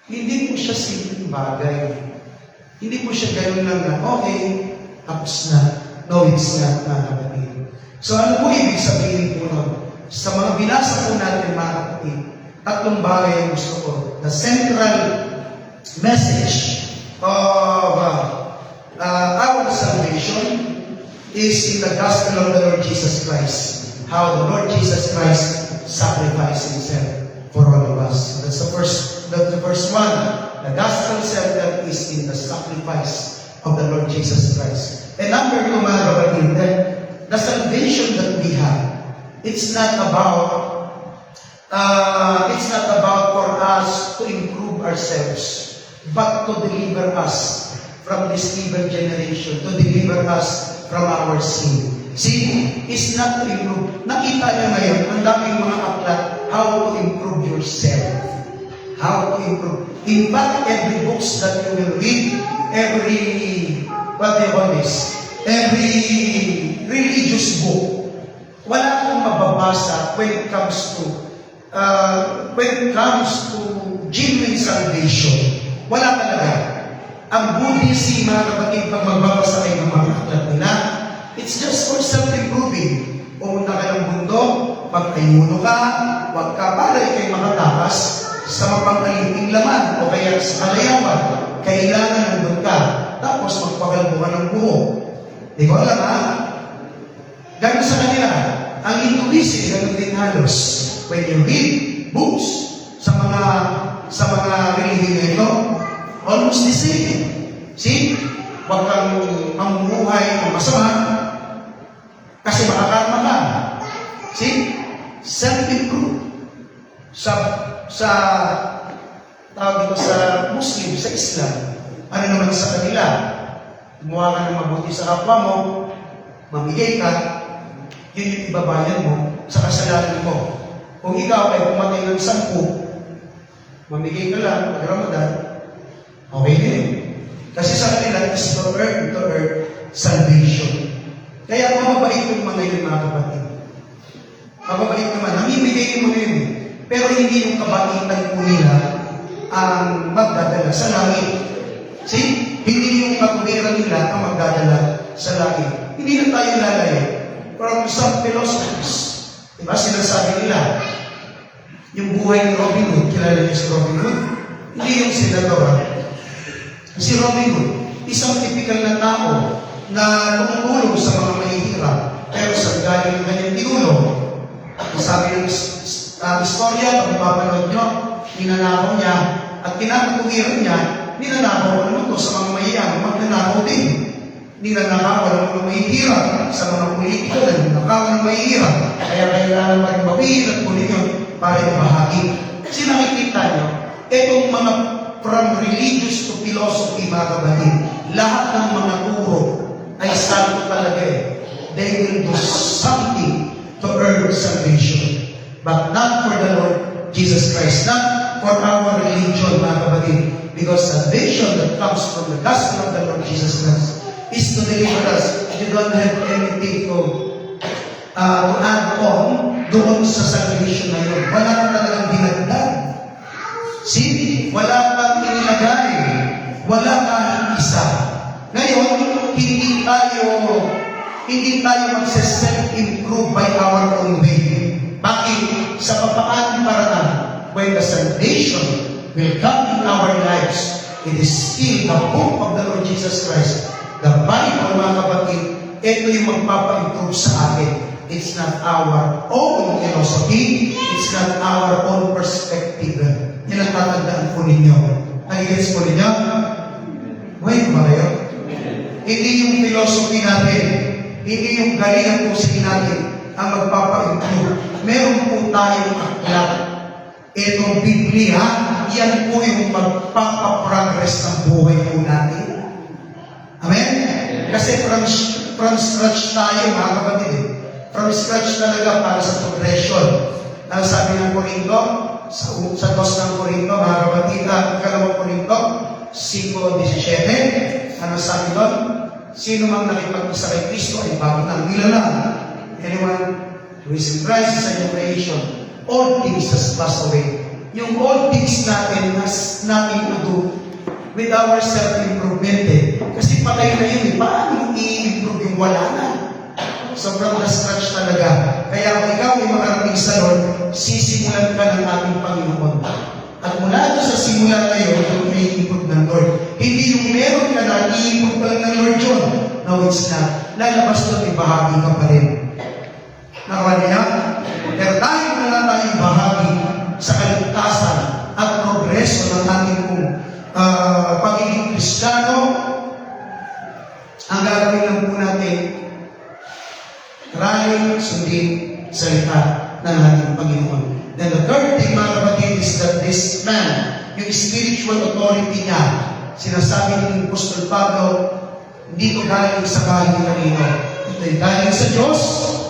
hindi po siya simpleng bagay. Hindi po siya gano'n lang na, okay, tapos na. No, it's not, mga kapatid. So ano po ibig sabihin po nun? Sa mga binasa po natin, mga kapatid, tatlong bagay ang gusto ko. The central message of our salvation is in the gospel of the Lord Jesus Christ. How the Lord Jesus Christ sacrificed Himself for all of us. That's the first one. The gospel center is in the sacrifice of the Lord Jesus Christ. And number two, mga kapatid, the salvation that we have, it's not about for us to improve ourselves, but to deliver us from this evil generation, to deliver us from our sin. See, it's not to improve. Nakita niyo ngayon, ang daming mga aklat, how to improve yourself. How to improve. In fact, every books that you will read, every religious book, wala akong mababasa when it comes to genuine salvation. Wala talaga. Ang Buddhism, mga kapatid, pag magbabasa kayo ng mga aklat nila, it's just for self-improving. Pumunta ka ng mundo, magkayuno ka, wag ka para ikay makatakas sa mapangaliting laman o kaya sa kalayawan. Kailangan nandun ka. Tapos magpagalbo ka ng buho. Di ko alam ha? Ganun sa kanila. Ang Hinduism, ganun din halos. When you read books sa mga relihiyon ito, almost the same. See? Huwag kang mamumuhay ng masama kasi makakarma ka. See? Self-improve. Tawag dito sa Muslim, sa Islam, ano naman sa kanila? Gumawa ka ng mabuti sa kapwa mo, mamigay ka, yun yung ibabayan mo sa kasalanan mo. Kung ikaw ay pumatay ng 10, mamigay ka lang, pag Ramadan, okay din. Kasi sa kanila is to earth salvation. Kaya mababait yung mga yun, mga kapatid. Mababait naman, namimigay mo yun. Pero hindi yung kabaitan po nila ang magdadala sa langit. See? Hindi yung katuwiran nila ang magdadala sa langit. Hindi na tayo lalayo. From some philosophers, diba, sinasabi nila, yung buhay ni Robin Hood, kilala niyo si Robin Hood? Hindi yung senador. Si Robin Hood, isang typical na tao na tumutulong sa mga mahihirap, pero sa galing ng kanyang tinulong, sabi ng istorya, kung mapapanood nyo, ninanakaw niya, at kinakatuwiran niya, ninanakaw naman ito sa mga mahiyaman, magnanakaw din. Ninanakaw ng mga mahihirap sa mga politiko na ninanakaw ng mahihirap. Kaya kailangan maging mabihil at kunin yun para ibahagi. Kasi nakikita nyo, itong mga from religious to philosophy, mga kapatid, lahat ng mga turo ay santo talaga eh. They will do something to earn salvation. But not for the Lord Jesus Christ, not for our religion, mga kapatid. Because salvation that comes from the gospel of the Lord Jesus Christ is to deliver us. You don't have anything to add on doon sa salvation na yun. Wala ka talagang dinagdag. See? Wala kang inilagay. Wala kang isa. Ngayon, hindi tayo mag-self-improve by our own way. Bakit? Sa papaanong paraan, when the salvation will come in our lives, it is still the book of the Lord Jesus Christ. The Bible, mga kapatid, ito yung magpapa-improve sa atin. It's not our own philosophy. It's not our own perspective. Yan ang tatandaan po ninyo. Nagigets po ninyo? Ngayon ba kayo? Hindi yung philosophy natin. Hindi yung galing at pusing natin ang magpapa-improve. Meron po tayong aklat. Itong Biblia, yan po yung magpapa-progress ng buhay po natin. Amen? Kasi from scratch tayo, mga kapatid. From scratch talaga para sa progression. Ang sabi ng Korinto, sa 2 ng Korinto, mga kapatid, ikalawang Korinto, 5:17, ano sabi doon? Sino mang nakipag-isa kay Kristo ay bago ng nilalang. Anyone who is in Christ is a new creation. All things has passed away. Yung all things natin has nothing to do with our self-improvement eh. Kasi patay na yun eh. Paano i-improve yung wala na? So from the scratch talaga. Kaya kung ikaw ay makarating sa Lord, sisimulan ka ng ating Panginoon. At mula doon sa simula na yun, yung i-improve ng Lord. Hindi yung meron ka na, i-improve ka lang ng Lord yun. No, it's not. Lalabas doon, ibahagi ka pa rin. Nakawa niya? Pero dahil wala tayong bahagi sa kaligtasan at progreso ng ating pagiging Kristiyano, ang gagawin lang po natin, trying sundin salita ng ating Panginoon. Then the third thing, mga kapatid, is that this man, yung spiritual authority niya, sinasabi ni Apostol Pablo, hindi ito galing sa galing kanino. Ito ay galing sa Diyos,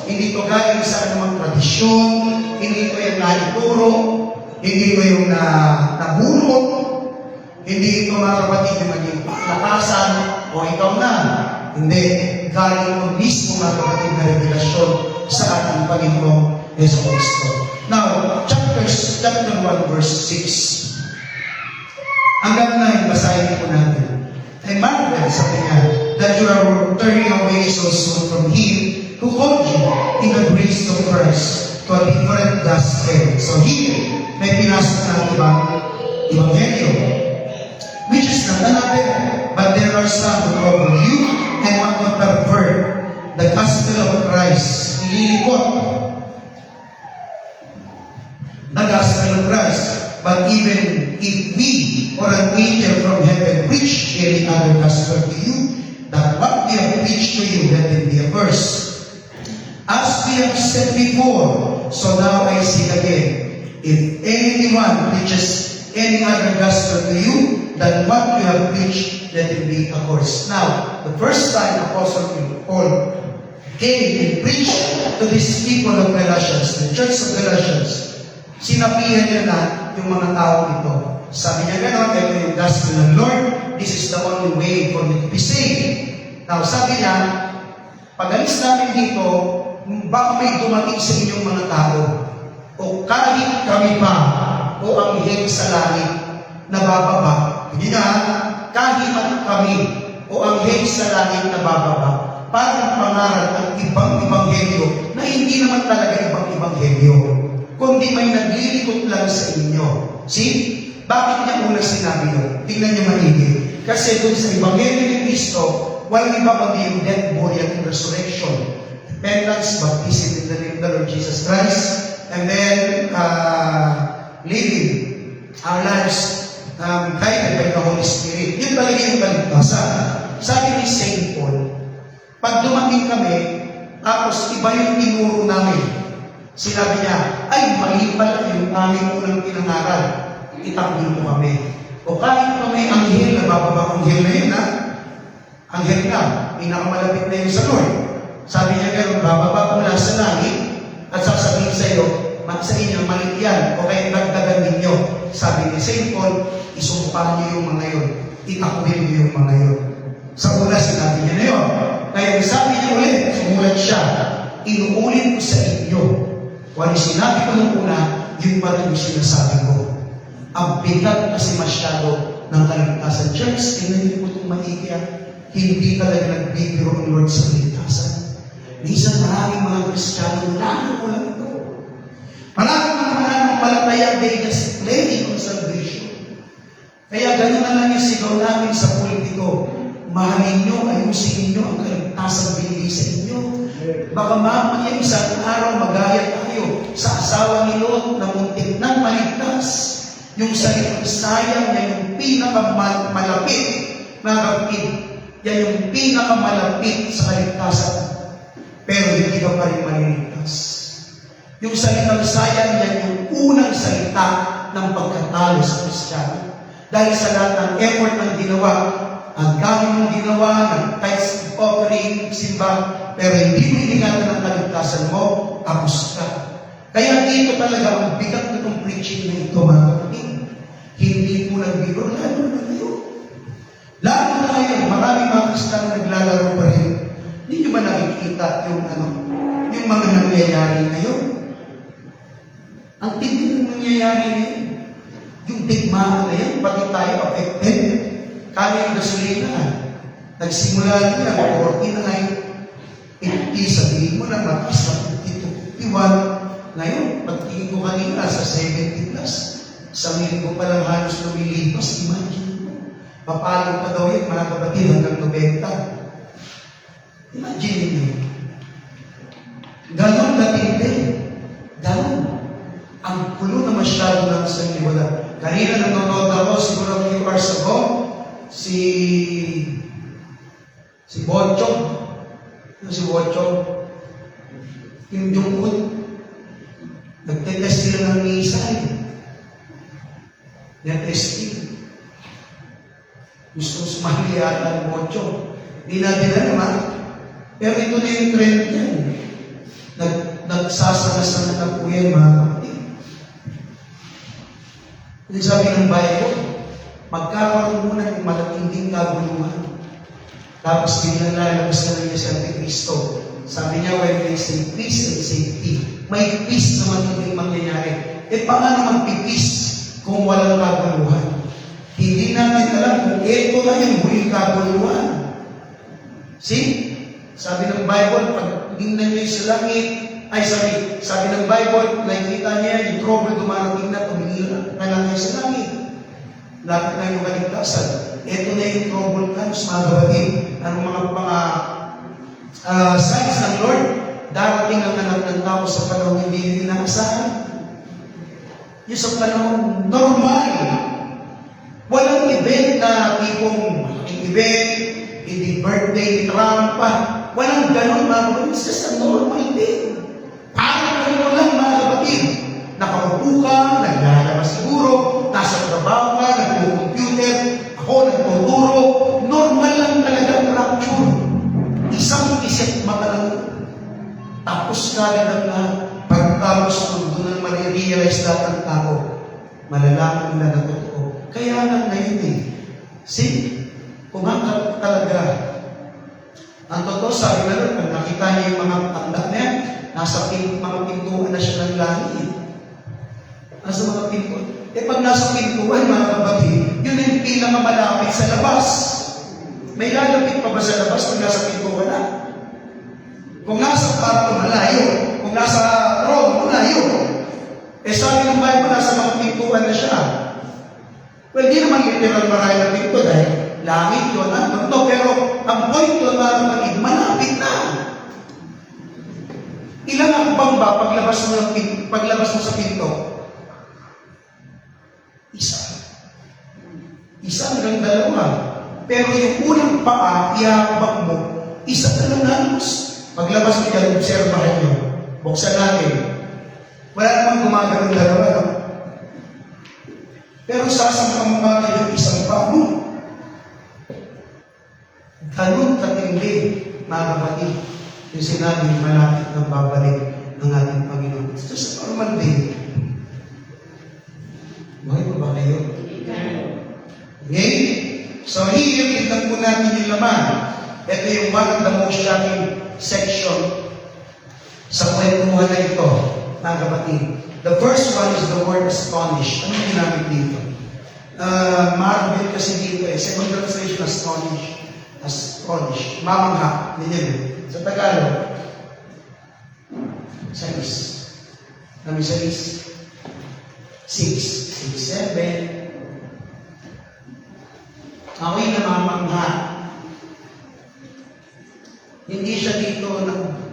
hindi ito galing sa anumang tradisyon, hindi ito yung naituro, hindi ito yung nabulot, hindi ito, mga kapatid, yung maging paklakasan, o ikaw na. Hindi, galing mo mismo, mga kapatid, na revelasyon sa ating Panginoong Yesu Cristo. Now, chapter 1, verse 6. Hanggang 9, basahin po natin. I marvel, sabi niya, that you are turning away so soon from Him who called you in the grace of Christ to a different gospel. So here, may pinasok na ibang ebanghelyo, which is not another, but there are some who trouble you and want to pervert the gospel of Christ. Ililikot the gospel of Christ. But even if we or an angel from heaven preach any other gospel to you, that what we have preached to you, let it be a verse. As we have said before, so now I say again, if anyone preaches any other gospel to you than what we have preached, let it be a curse. Now, the first time Apostle Paul came and preached to these people of Galatians, the church of Galatians, sinabihan niya na yung mga tao ito. Sabi niya gano'n, ito yung gospel ng Lord, this is the only way for you to be saved. Now, sabi niya, pag alis namin dito, baka may dumating sa inyong mga tao, o kahit kami pa, o anghel sa langit na bababa. Hindi na, kahit kami, o anghel sa langit na bababa, parang pangaral ang ibang ebanghelyo na hindi naman talaga ibang ebanghelyo, kundi may naglilikot lang sa inyo. See? Bakit niya una sinabi yun? Tingnan niyo maigi. Kasi doon sa ebanghelyo ni Cristo, walang iba kundi yung death, burial, and resurrection. Repentance, baptism in the name of the Lord Jesus Christ, and then living our lives guided by the Holy Spirit. Yun talaga yung kaligtasan. Sabi ni St. Paul, pag dumating kami, tapos iba yung tinuro namin, sinabi niya, ay, mali pala yung aming unang pinangaral. Itakbil mo kami. O kahit pa may anghel na bababa, anghel na yun, ha? Anghel na, pinakamalapit na yun sa Lord. Sabi niya gano'n, bababa mula sa langit at sasabihin sa iyo, sa inyo, mali yan, o kaya dagdagan ninyo. Sabi ni St. Paul, isumpa niyo yung mga yun. Itakbil niyo yung mga yun. Sa una, sinabi niya na yun. Kaya sabi niya ulit, sumulat siya, inuulit ko sa inyo. Kung sinabi ko nung una, yun pa rin yung sinasabi ko. Ang bigat kasi masyado ng kaligtasan. Church, tingnan niyo po itong maigya. Hindi talaga nagbibiro ang Lord sa kaligtasan. Minsan maraming mga Kristiyano, lalo ko lang ito. Maraming mga mananampalataya, they just playing on salvation. Kaya gano'n na lang yung sigaw namin sa politiko. Mahalin nyo, ayusin nyo ang kaligtasan binigay sa inyo. Baka mamaya isang araw magaya tayo sa asawa ni Lot na muntik ng maligtas. Yung salitang sayang na yung pinakamalapit na kapit. Yan yung pinakamalapit sa kaligtasan. pero hindi ka pa rin maliligtas. Yung salitang sayang, yan yung unang salita ng pagkatalo sa Kristiyano. Dahil sa lahat ng effort ng ginawa, ang dami mong ginawa, ng tithes, offering, simba, pero hindi mo iningatan ang kaligtasan mo, tapos ka. Kaya dito talaga ang bigat nitong preaching na ito, mga kapatid. Hindi po nagbiro, lalo na ngayon. Lalo na ngayon, maraming mga Kristiyano naglalaro pa rin. Hindi nyo ba nakikita yung mga nangyayari ngayon? Ang tindi ng nangyayari ngayon. Yung digmaan na yan, pati tayo affected. Kaya yung gasolina, nagsimula na yan, 49, 50, sabihin mo na, mataas na 50 to 51. Ngayon, pagtingin ko kanina, sa 70 plus, sa linggo pa lang halos lumilipas, imagine mo. Papalo pa daw yan, mga kapatid, hanggang 90. Imagine niyo. Ganon katindi. Ganon. Ang kulo na masyado ng sanlibutan. Kanina nang nanonood ako, siguro a few hours ago, si Bochong. Si Bochong. Kim Jong-un. Nagtetest sila ng missile. Nag-testing. Gusto sumali yata ng Bochong. Di natin alam. Pero ito na yung trend yan. Nagsasanasan na po yan, mga kapatid. Yung sabi ng Bible, magkakaroon muna ng malaking kaguluhan. Tapos biglang lalabas na rin si Antikristo. Sabi niya, when they say peace and safety, may peace naman hindi mangyayari. Paano magpipis kung walang kaguluhan? Hindi natin alam kung ito na yung huling kaguluhan. See? Sabi ng Bible, pag tingnan niyo sa langit, sabi ng Bible, nakikita niya yung trouble dumarating na, tumingin na lang kayo sa langit. Lapit na yung kaligtasan. Ito na yung trouble times, mga kapatid. Anong mga signs ng Lord? Darating ang anak ng tao sa panahon hindi inaasahan. Yung sa panahon normal. Walang event na tipong malaking event, hindi birthday ni Trump pa. Walang ganon, mga kapatid. It's just a normal day. Parang ganito lang, mga kapatid. Nakaupo ka, naglalabas siguro, nasa trabaho ka, nagpo-computer, ako nagtuturo. Normal lang talaga ang rapture. Isang isip mata lang. Tapos kagad ang pagtapos kung doon ang marirealize lahat ng tao, malalaman nila na totoo. Kaya nga ngayon see, kung hanggang talaga, ang totoo, sabi na rin, pag nakita niya yung mga tanda na yan, nasa mga pintuan na siya ng langit. Nasa mga pintuan. Pag nasa pintuan, mga kapatid, yun yung pinakamalapit sa labas. May lalapit pa ba sa labas pag nasa pintuan na? Kung nasa kwarto, malayo. Kung nasa room, malayo. Sabi ng Bible, nasa mga pintuan na siya. Well, di naman literal marami na pinto dahil langit yun, pero ang point yun, mga kapatid, malapit na. Ilang akbang ba paglabas mo sa pinto? Isa hanggang dalawa. Pero yung unang paa, iakbang mo, isa na lang halos. Paglabas mo dyan, observahan nyo. Buksan natin. Wala namang gumagano'ng dalawa, no? Pero sasampang mo mga yung isang paa mo. Ganun katindi, mga kapatid, yung sinabi, malapit na babalik ng ating Panginoon. It's just a normal day. Bakit ba kayo? Okay? So here, tignan po natin yung laman. Ito yung one of the most shocking section sa kwentuhan na ito, mga kapatid. The first one is the word astonish. Ano yung ginamit dito? Marvel kasi dito second translation, astonish. Astonish. Mamangha. Hindi yan. Sa Tagalog. Salis. Kami salis. 6, 7. Ako'y namamangha. Hindi siya dito ano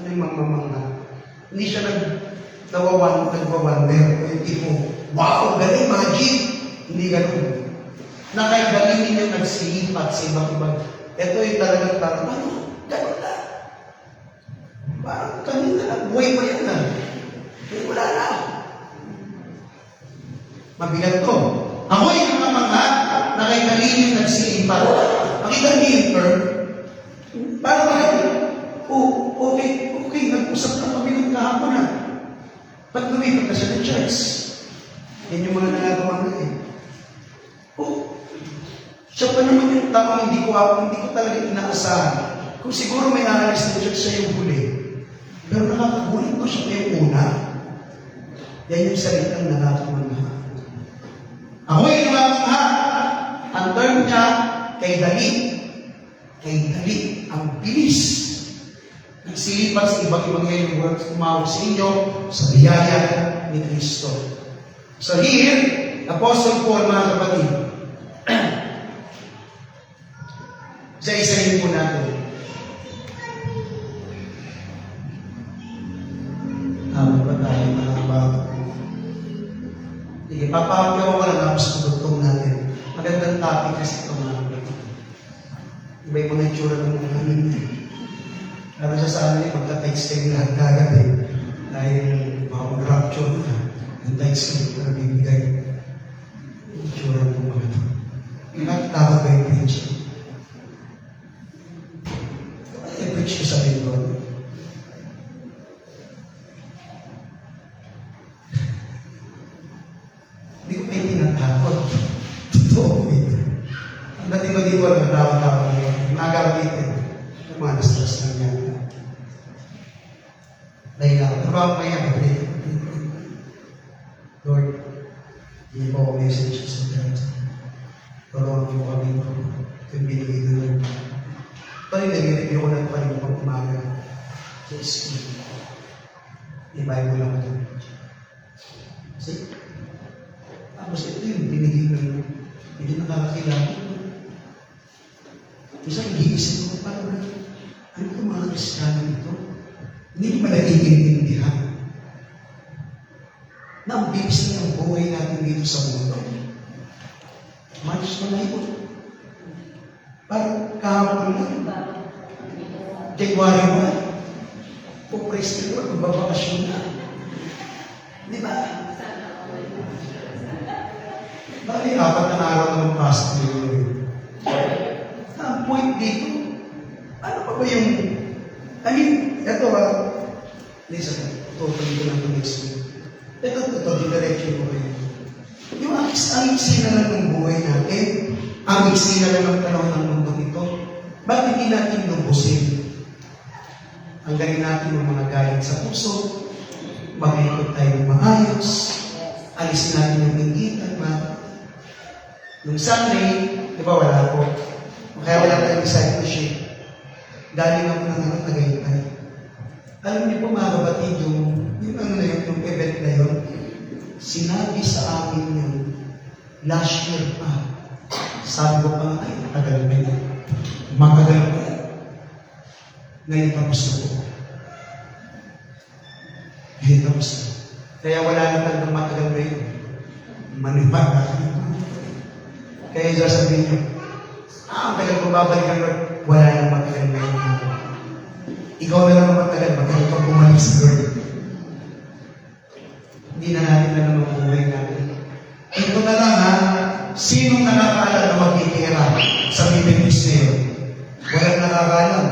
yung mamamangha? Hindi siya nagwawander. Yung tipo, wow, galing, magic. Hindi ganun. Na kahit galing niya nagsilipat sa ibang ibang. Ito yung talagang parang, ano? Ganun na. Kanina, buhay pa yan na. Wala na. Mabigat to. Ako'y namamangha na kay Kalinin nagsiling pa. Makita niyo yung term? Parang okay, nag-usap na kami ng kahapon na. Ba't lumipat na siya ng church? Yan yung mga nangagawa na eh. Siya pa naman yung tao, hindi ko talaga inaasahan. Kung siguro may aalis na church siya yung huli. Pero nakakagulit ko siya pa yung una. Yan yung salitang nakakamangha. Ako'y namamangha. Ang term niya, kay Dali. Kay Dali, ang bilis. Nagsilipan sa ibang yung words, tumawag sa inyo sa biyaya ni Kristo. So here, Apostle Paul, mga kapatid, isa-isahin po natin. Tama ba tayo mga bago? Sige, papakyaw ko lang tapos tutugtong natin. Magandang topic kasi ito mga kapatid. Iba yung mga itsura ng mga amin niya. Pero sa amin, magka-texting lahat kagad eh. Dahil mag-rapture na. Yung texting na bibigay. Yung itsura ng mga ito. Dapat ba yung preaching? I-preach ko sa Lindon. Hindi ko may tinatakot. Totoo ko ito. Ang dati ko dito, nagdawa-dawa ngayon. Nagawa dito. Mga nastas lang yan. Dahil ako, trabaho pa yan. Lord, hindi po ako message sa church. Tulungan mo kami. Ito yung binigay na Lord. Ito yung nag-review ko ng palimang umaga sa school. Ibay mo lang ito. See? Tapos ito yung binigay na Lord. Hindi nakakakilala. Isang nag-iisip ko, parang ano itong mga Kristiyano ito? Hindi pa naiintindihan na ang bilis na ang buhay natin dito sa mundo. March na ngayon. Parang kahapon lang. January 1. O Kristo ko, magbabakasyon na. Di ba? Bali, 4 na araw naman past yun. Ang point dito, ano pa ba yung, ito listen, totally ko lang ito next week. Ito, diretso ko kayo. Yung ang iksi na lang ng buhay natin, ang iksi na lang ng panahon ng mundo ito, ba't hindi natin lubusin? Ang galing natin ng mga galit sa puso, mag-ikot tayo ng maayos, alisin natin yung inggitan, Nung Sunday, di ba wala ako? Kaya wala tayong discipleship. Galing ako ng Tagaytay. Alam niyo po mga kapatid, yung event na yun, sinabi sa amin yun, last year pa. Sabi ko pa, ay, matagal pa yun. Matagal pa yun. Ngayon tapos na po. Ngayon tapos na. Kaya wala na talagang matagal pa yun. Manipag natin. Kaya yung sasabihin niyo, ang tagal ko babalikan, Lord. Wala nang matagal na yun. Ikaw na lang ang matagal, matagal ka bumalik sa Lord. Hindi na natin na naman buhay natin. Ito na lang ha, sinong nakakaalam na magkikira sa Biblis na yun? Walang nakakaalam.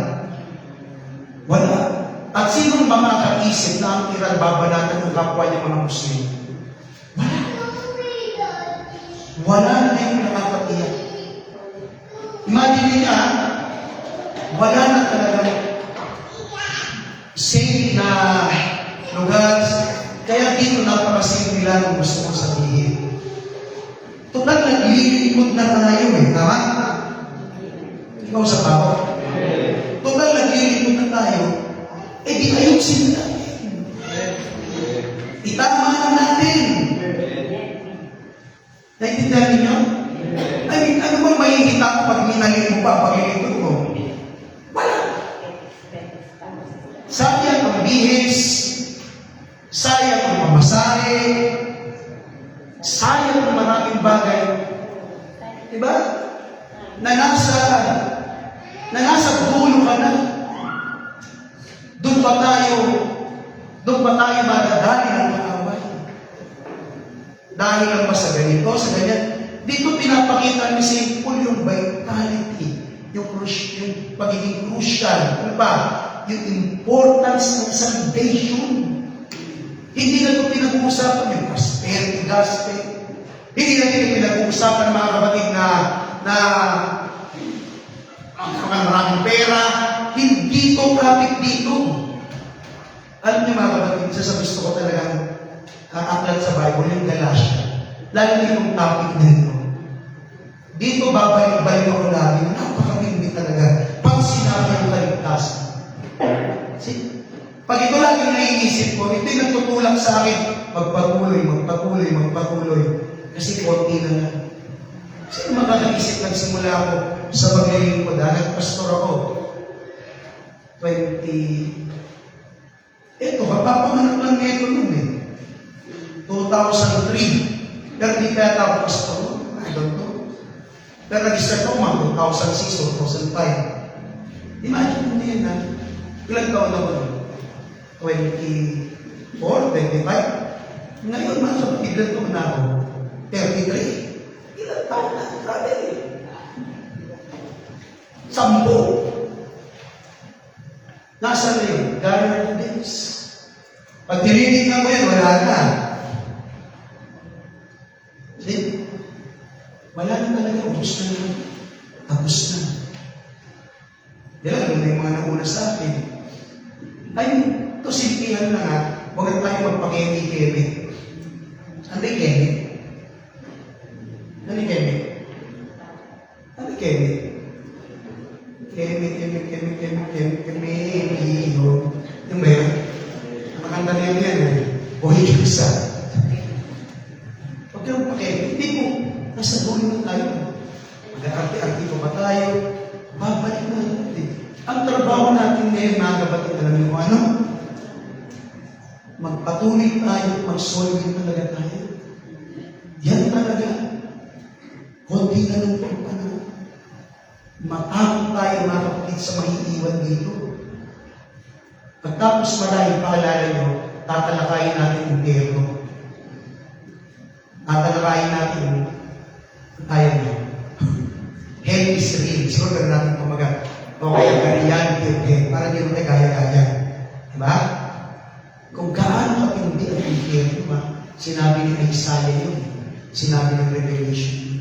Wala. At sinong makakaisip na ang kirang babanatan ng kapwa niya mga Muslim? Wala. Wala na yung nakakatiyak. Imagine niya, wala na talagang safe na lugar. Kaya dito napakasimple lang ang gusto kong sabihin. Tutal naglilipot na tayo tama? Ikaw sa tao. Tutal naglilipot na tayo, di ayusin natin. Itama na natin. Naintindihan ninyo? I mean, ano bang mahihita ko pag minalit mo pa, pag-ilipot ko? Wala. Sayang ang bihis, sayang ang pamasahe, sayang ang maraming bagay. Diba? Na nasa dulo ka na. doon pa tayo madadali ng kaaway. Dahil lang ba sa ganito, sa ganyan, dito pinapakita ni St. Paul yung vitality, yung pagiging crucial, ano ba? Yung importance ng salvation. Hindi na ito pinag-uusapan yung prosperity gospel. Hindi na ito pinag-uusapan mga kapatid na maraming pera. Hindi ito kapit dito. Alam niyo mga kapatid, isa sa gusto ko talagang aklat sa Bible, yung Galatia. Lalo na yung topic na ito. Dito babalik-balik ako lagi na napakabindi talaga pag sinabi yung kaligtasan. See? Pag ito lang yung naiisip ko, ito'y nagtutulak sa akin, magpatuloy. Kasi konti na lang. Sino makakaisip nagsimula ako sa pag-iling ko dahil nagpastor ako? 20... Ito, kapapanganak lang nito nun eh. 2003. Pero di kaya ako pastor nun. I don't know. Pero nag-start ako mga 2006 o 2005. Imagine mo yan ha. Ilang taon ako nun? 24, 25. Ngayon, mga kapatid, ilang taon na ako? 33. Ilang taon na? Grabe eh. 10. Nasaan na yun? Garner Days. Pag tinitignan mo yan, wala na. See? Wala na talaga. Ubus na yun. Tapos na. Yan, may mga nauna sa akin. Ay, ito simpihan na nga. Huwag na tayo magpakemi-kemi. Ano yung kemi? Ano yung kemi? Ano yung kemi? Kemi. Yung ba yun? Makanta na yun yan eh. Buhay ka. Huwag kang pakemi. Hindi mo. Nasa buhay na tayo. Mag-arte-arte pa ba tayo? Babalik na natin. Ang trabaho natin ngayon, mga kapatid, alam niyo ano? Magpatuloy tayo, mag-solve talaga tayo. Yan talaga. Kunti na lang po pa na. Matakot tayo, mga kapatid, sa maiiwan dito. Pagtapos marahil paalala nyo, tatalakayin natin yung pero. Tatalakayin natin tayo nyo. Hell is real. Siguro gano'n natin kumaga. O kaya reality of hell. Para di mo tayo gaya-gaya. Diba? Kung gaano kapindi ang infierno, diba? Sinabi ni Isaiah yun. Sinabi ng Revelation.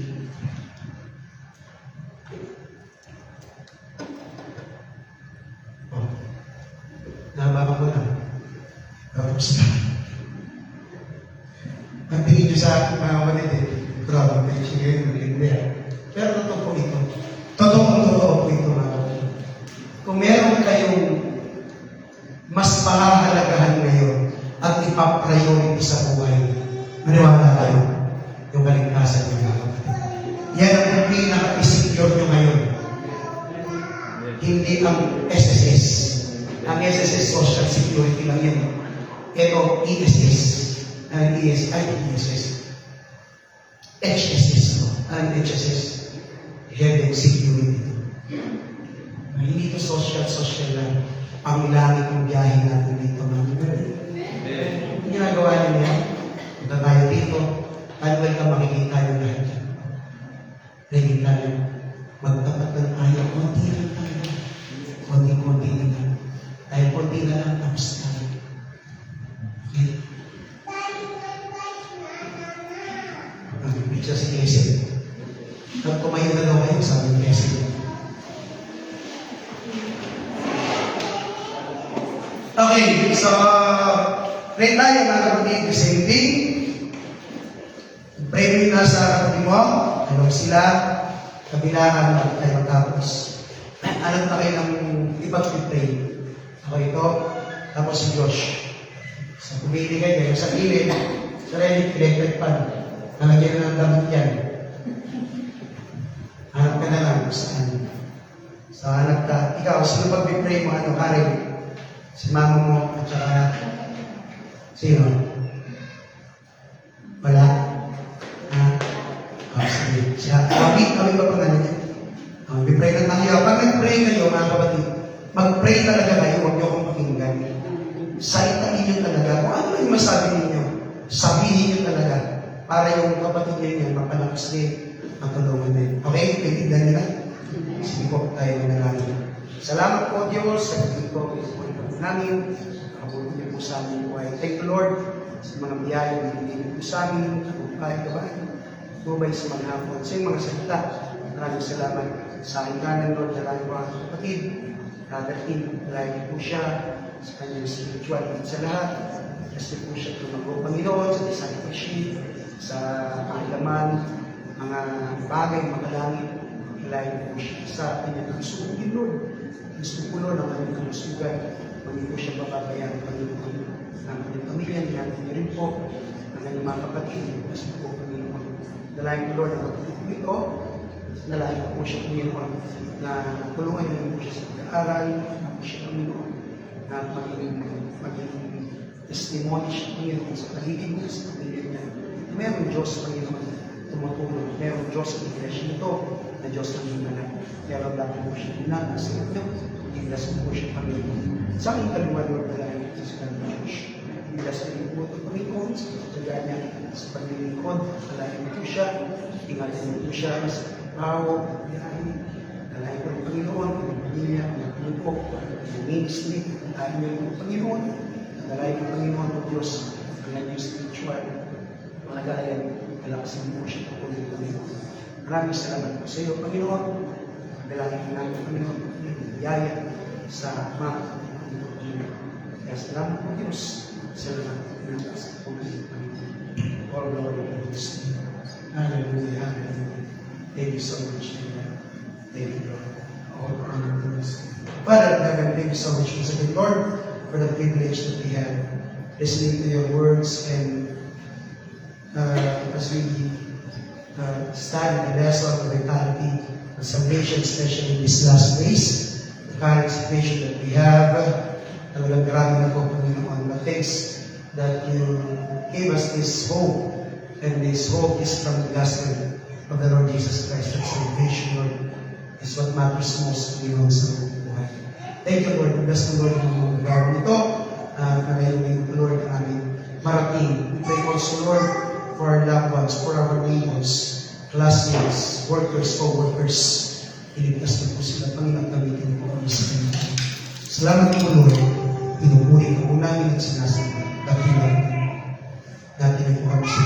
Oh. Nababa ko lang. Tapos na. Ang tingin nyo sa akin, mga kapatid, grabe, sige, hindi. Pero totoo po ito. Totoo po ito, mga kapatid. Kung meron kayong mas pahahalagahan ngayon at ipapriority sa buhay, maniwala tayo yung kaligtasan nyo, mga kapatid. Yan ang pinaka-secure nyo ngayon. Hindi ang SSS. Ang SSS, Social Security lang yan. Ito, ESS. HSS. Ang HSS. Heaven Security. Hindi ito social lang. Pangilangit ang biyahe natin dito, mga kapatid. Ang ginagawa niya, punta tayo dito, tayo ka makikita yung lahat yan. Ready tayo. Magtapat ng ayaw, konti lang tayo. Konti na lang. Dahil konti na lang, tapos tayo. Okay? Ang picture si Kesed. Nang tumayo na daw kayo, sabi ni Kesed. Okay, so, pray tayo mga kapatid, the same thing. Pray mo na sa kapatid mo, anong sila, kabilaan at tayo matapos. Alam na kayo ng ipag-pray. Ako ito, tapos si Josh. So, pumili kayo sa gilid, sa electric pan, nalagyan na ng damit yan. Hanap ka na lang, saan? So, hanap ka. Ikaw, sino pag-pray mo, ano, Karen? Si mama mo, at saka, sino? Wala? Ha? Sige. Kami ba pangalan niya? Pipray na tayo. Pag nag-pray kayo, mga kapatid, mag-pray talaga kayo, huwag niyo akong pakinggan. Salitain nyo talaga. Kung ano yung masabi ninyo, sabihin nyo talaga. Para yung kapatid nyo yan, mapalakas din, matulungan din. Okay? Pagtignan nyo na? Sige po, tayo manalangin. Salamat po, Diyos, sa pagtignan po namin. Kabuti niyo po sa aming buhay. Thank you, Lord, sa mga biyaya na binibigay po sa amin. Tagumpay, gabay, tubay sa mga hapon. Sa mga salita, maraming salamat sa aking kanan, Lord, na po ang kapatid. Dadating, lagi po siya sa kanyang spiritual sa lahat. Kasi po siya tumago, Panginoon, sa discipleship, sa pangalaman, mga bagay, makalangit. Lagi po siya sa kanyang kalusugan, Lord. Gusto po, Lord, ang kanyang kalusugan. Hindi po siya mababayaan, Panginoon. Ang kanyang pamilya, natin rin po, ang kanyang mga kapatid. Kasi po, Panginoon. Dalayan po, Lord, ang kapatid po ito. Dalayan po siya, Panginoon, na tulungan niyo po siya sa pag-aaral, na po siya, Panginoon, na maging testimony siya, Panginoon, sa paligid niya, sa pamilya niya. Meron Diyos, Panginoon, tumutulong. Meron Diyos, ang iglesia nito, na Diyos ang hinanak. Pero dahil po siya hinanak sa inyo, iglas po siya, Panginoon. Sa aking kalumador na lang ito sa kanyang Diyos. Iglas na rin po ito, Panginoon, sa pagtaga niya, sa paglilingkod, kalahin po siya, ingatan po siya, sa pagkaw, kalahin po ng Panginoon, ang pamilya, ang po, ang ministry, kalahin niyo po, Panginoon, kalahin po, Panginoon, ang Diyos, ang kanyang spiritual, malagayan, kalakasin po siya, Panginoon. Maraming salamat po sa iyo, Panginoon. Dalangin namin, Panginoon, biyaya sa mga Panginoon. Kaya salamat po, Diyos. Salamat po, Diyos. All glory to Christ. Hallelujah, hallelujah. Thank you so much, Lord. Thank you, Lord. All honor to us. Father in heaven, thank you so much once again, Lord, for the privilege that we have listening to your words and as we study the lesson of vitality and salvation, especially in these last days, the current situation that we have, talagang grabe na po, Panginoon. But thanks that you gave us this hope, and this hope is from the gospel of the Lord Jesus Christ. That salvation, Lord, is what matters most, Panginoon, sa buhay. Thank you, Lord. Bless the Lord yung gawin ito. Panayin the Lord ang aming marating. We pray also, Lord, for our loved ones, for our neighbors, classmates, workers, co-workers. Iligtas na po sila, Panginoon, gamitin po kami sa kanila. Salamat po, Lord. Pinupuri ka po namin at sinasama. Dakilan natin po kami sa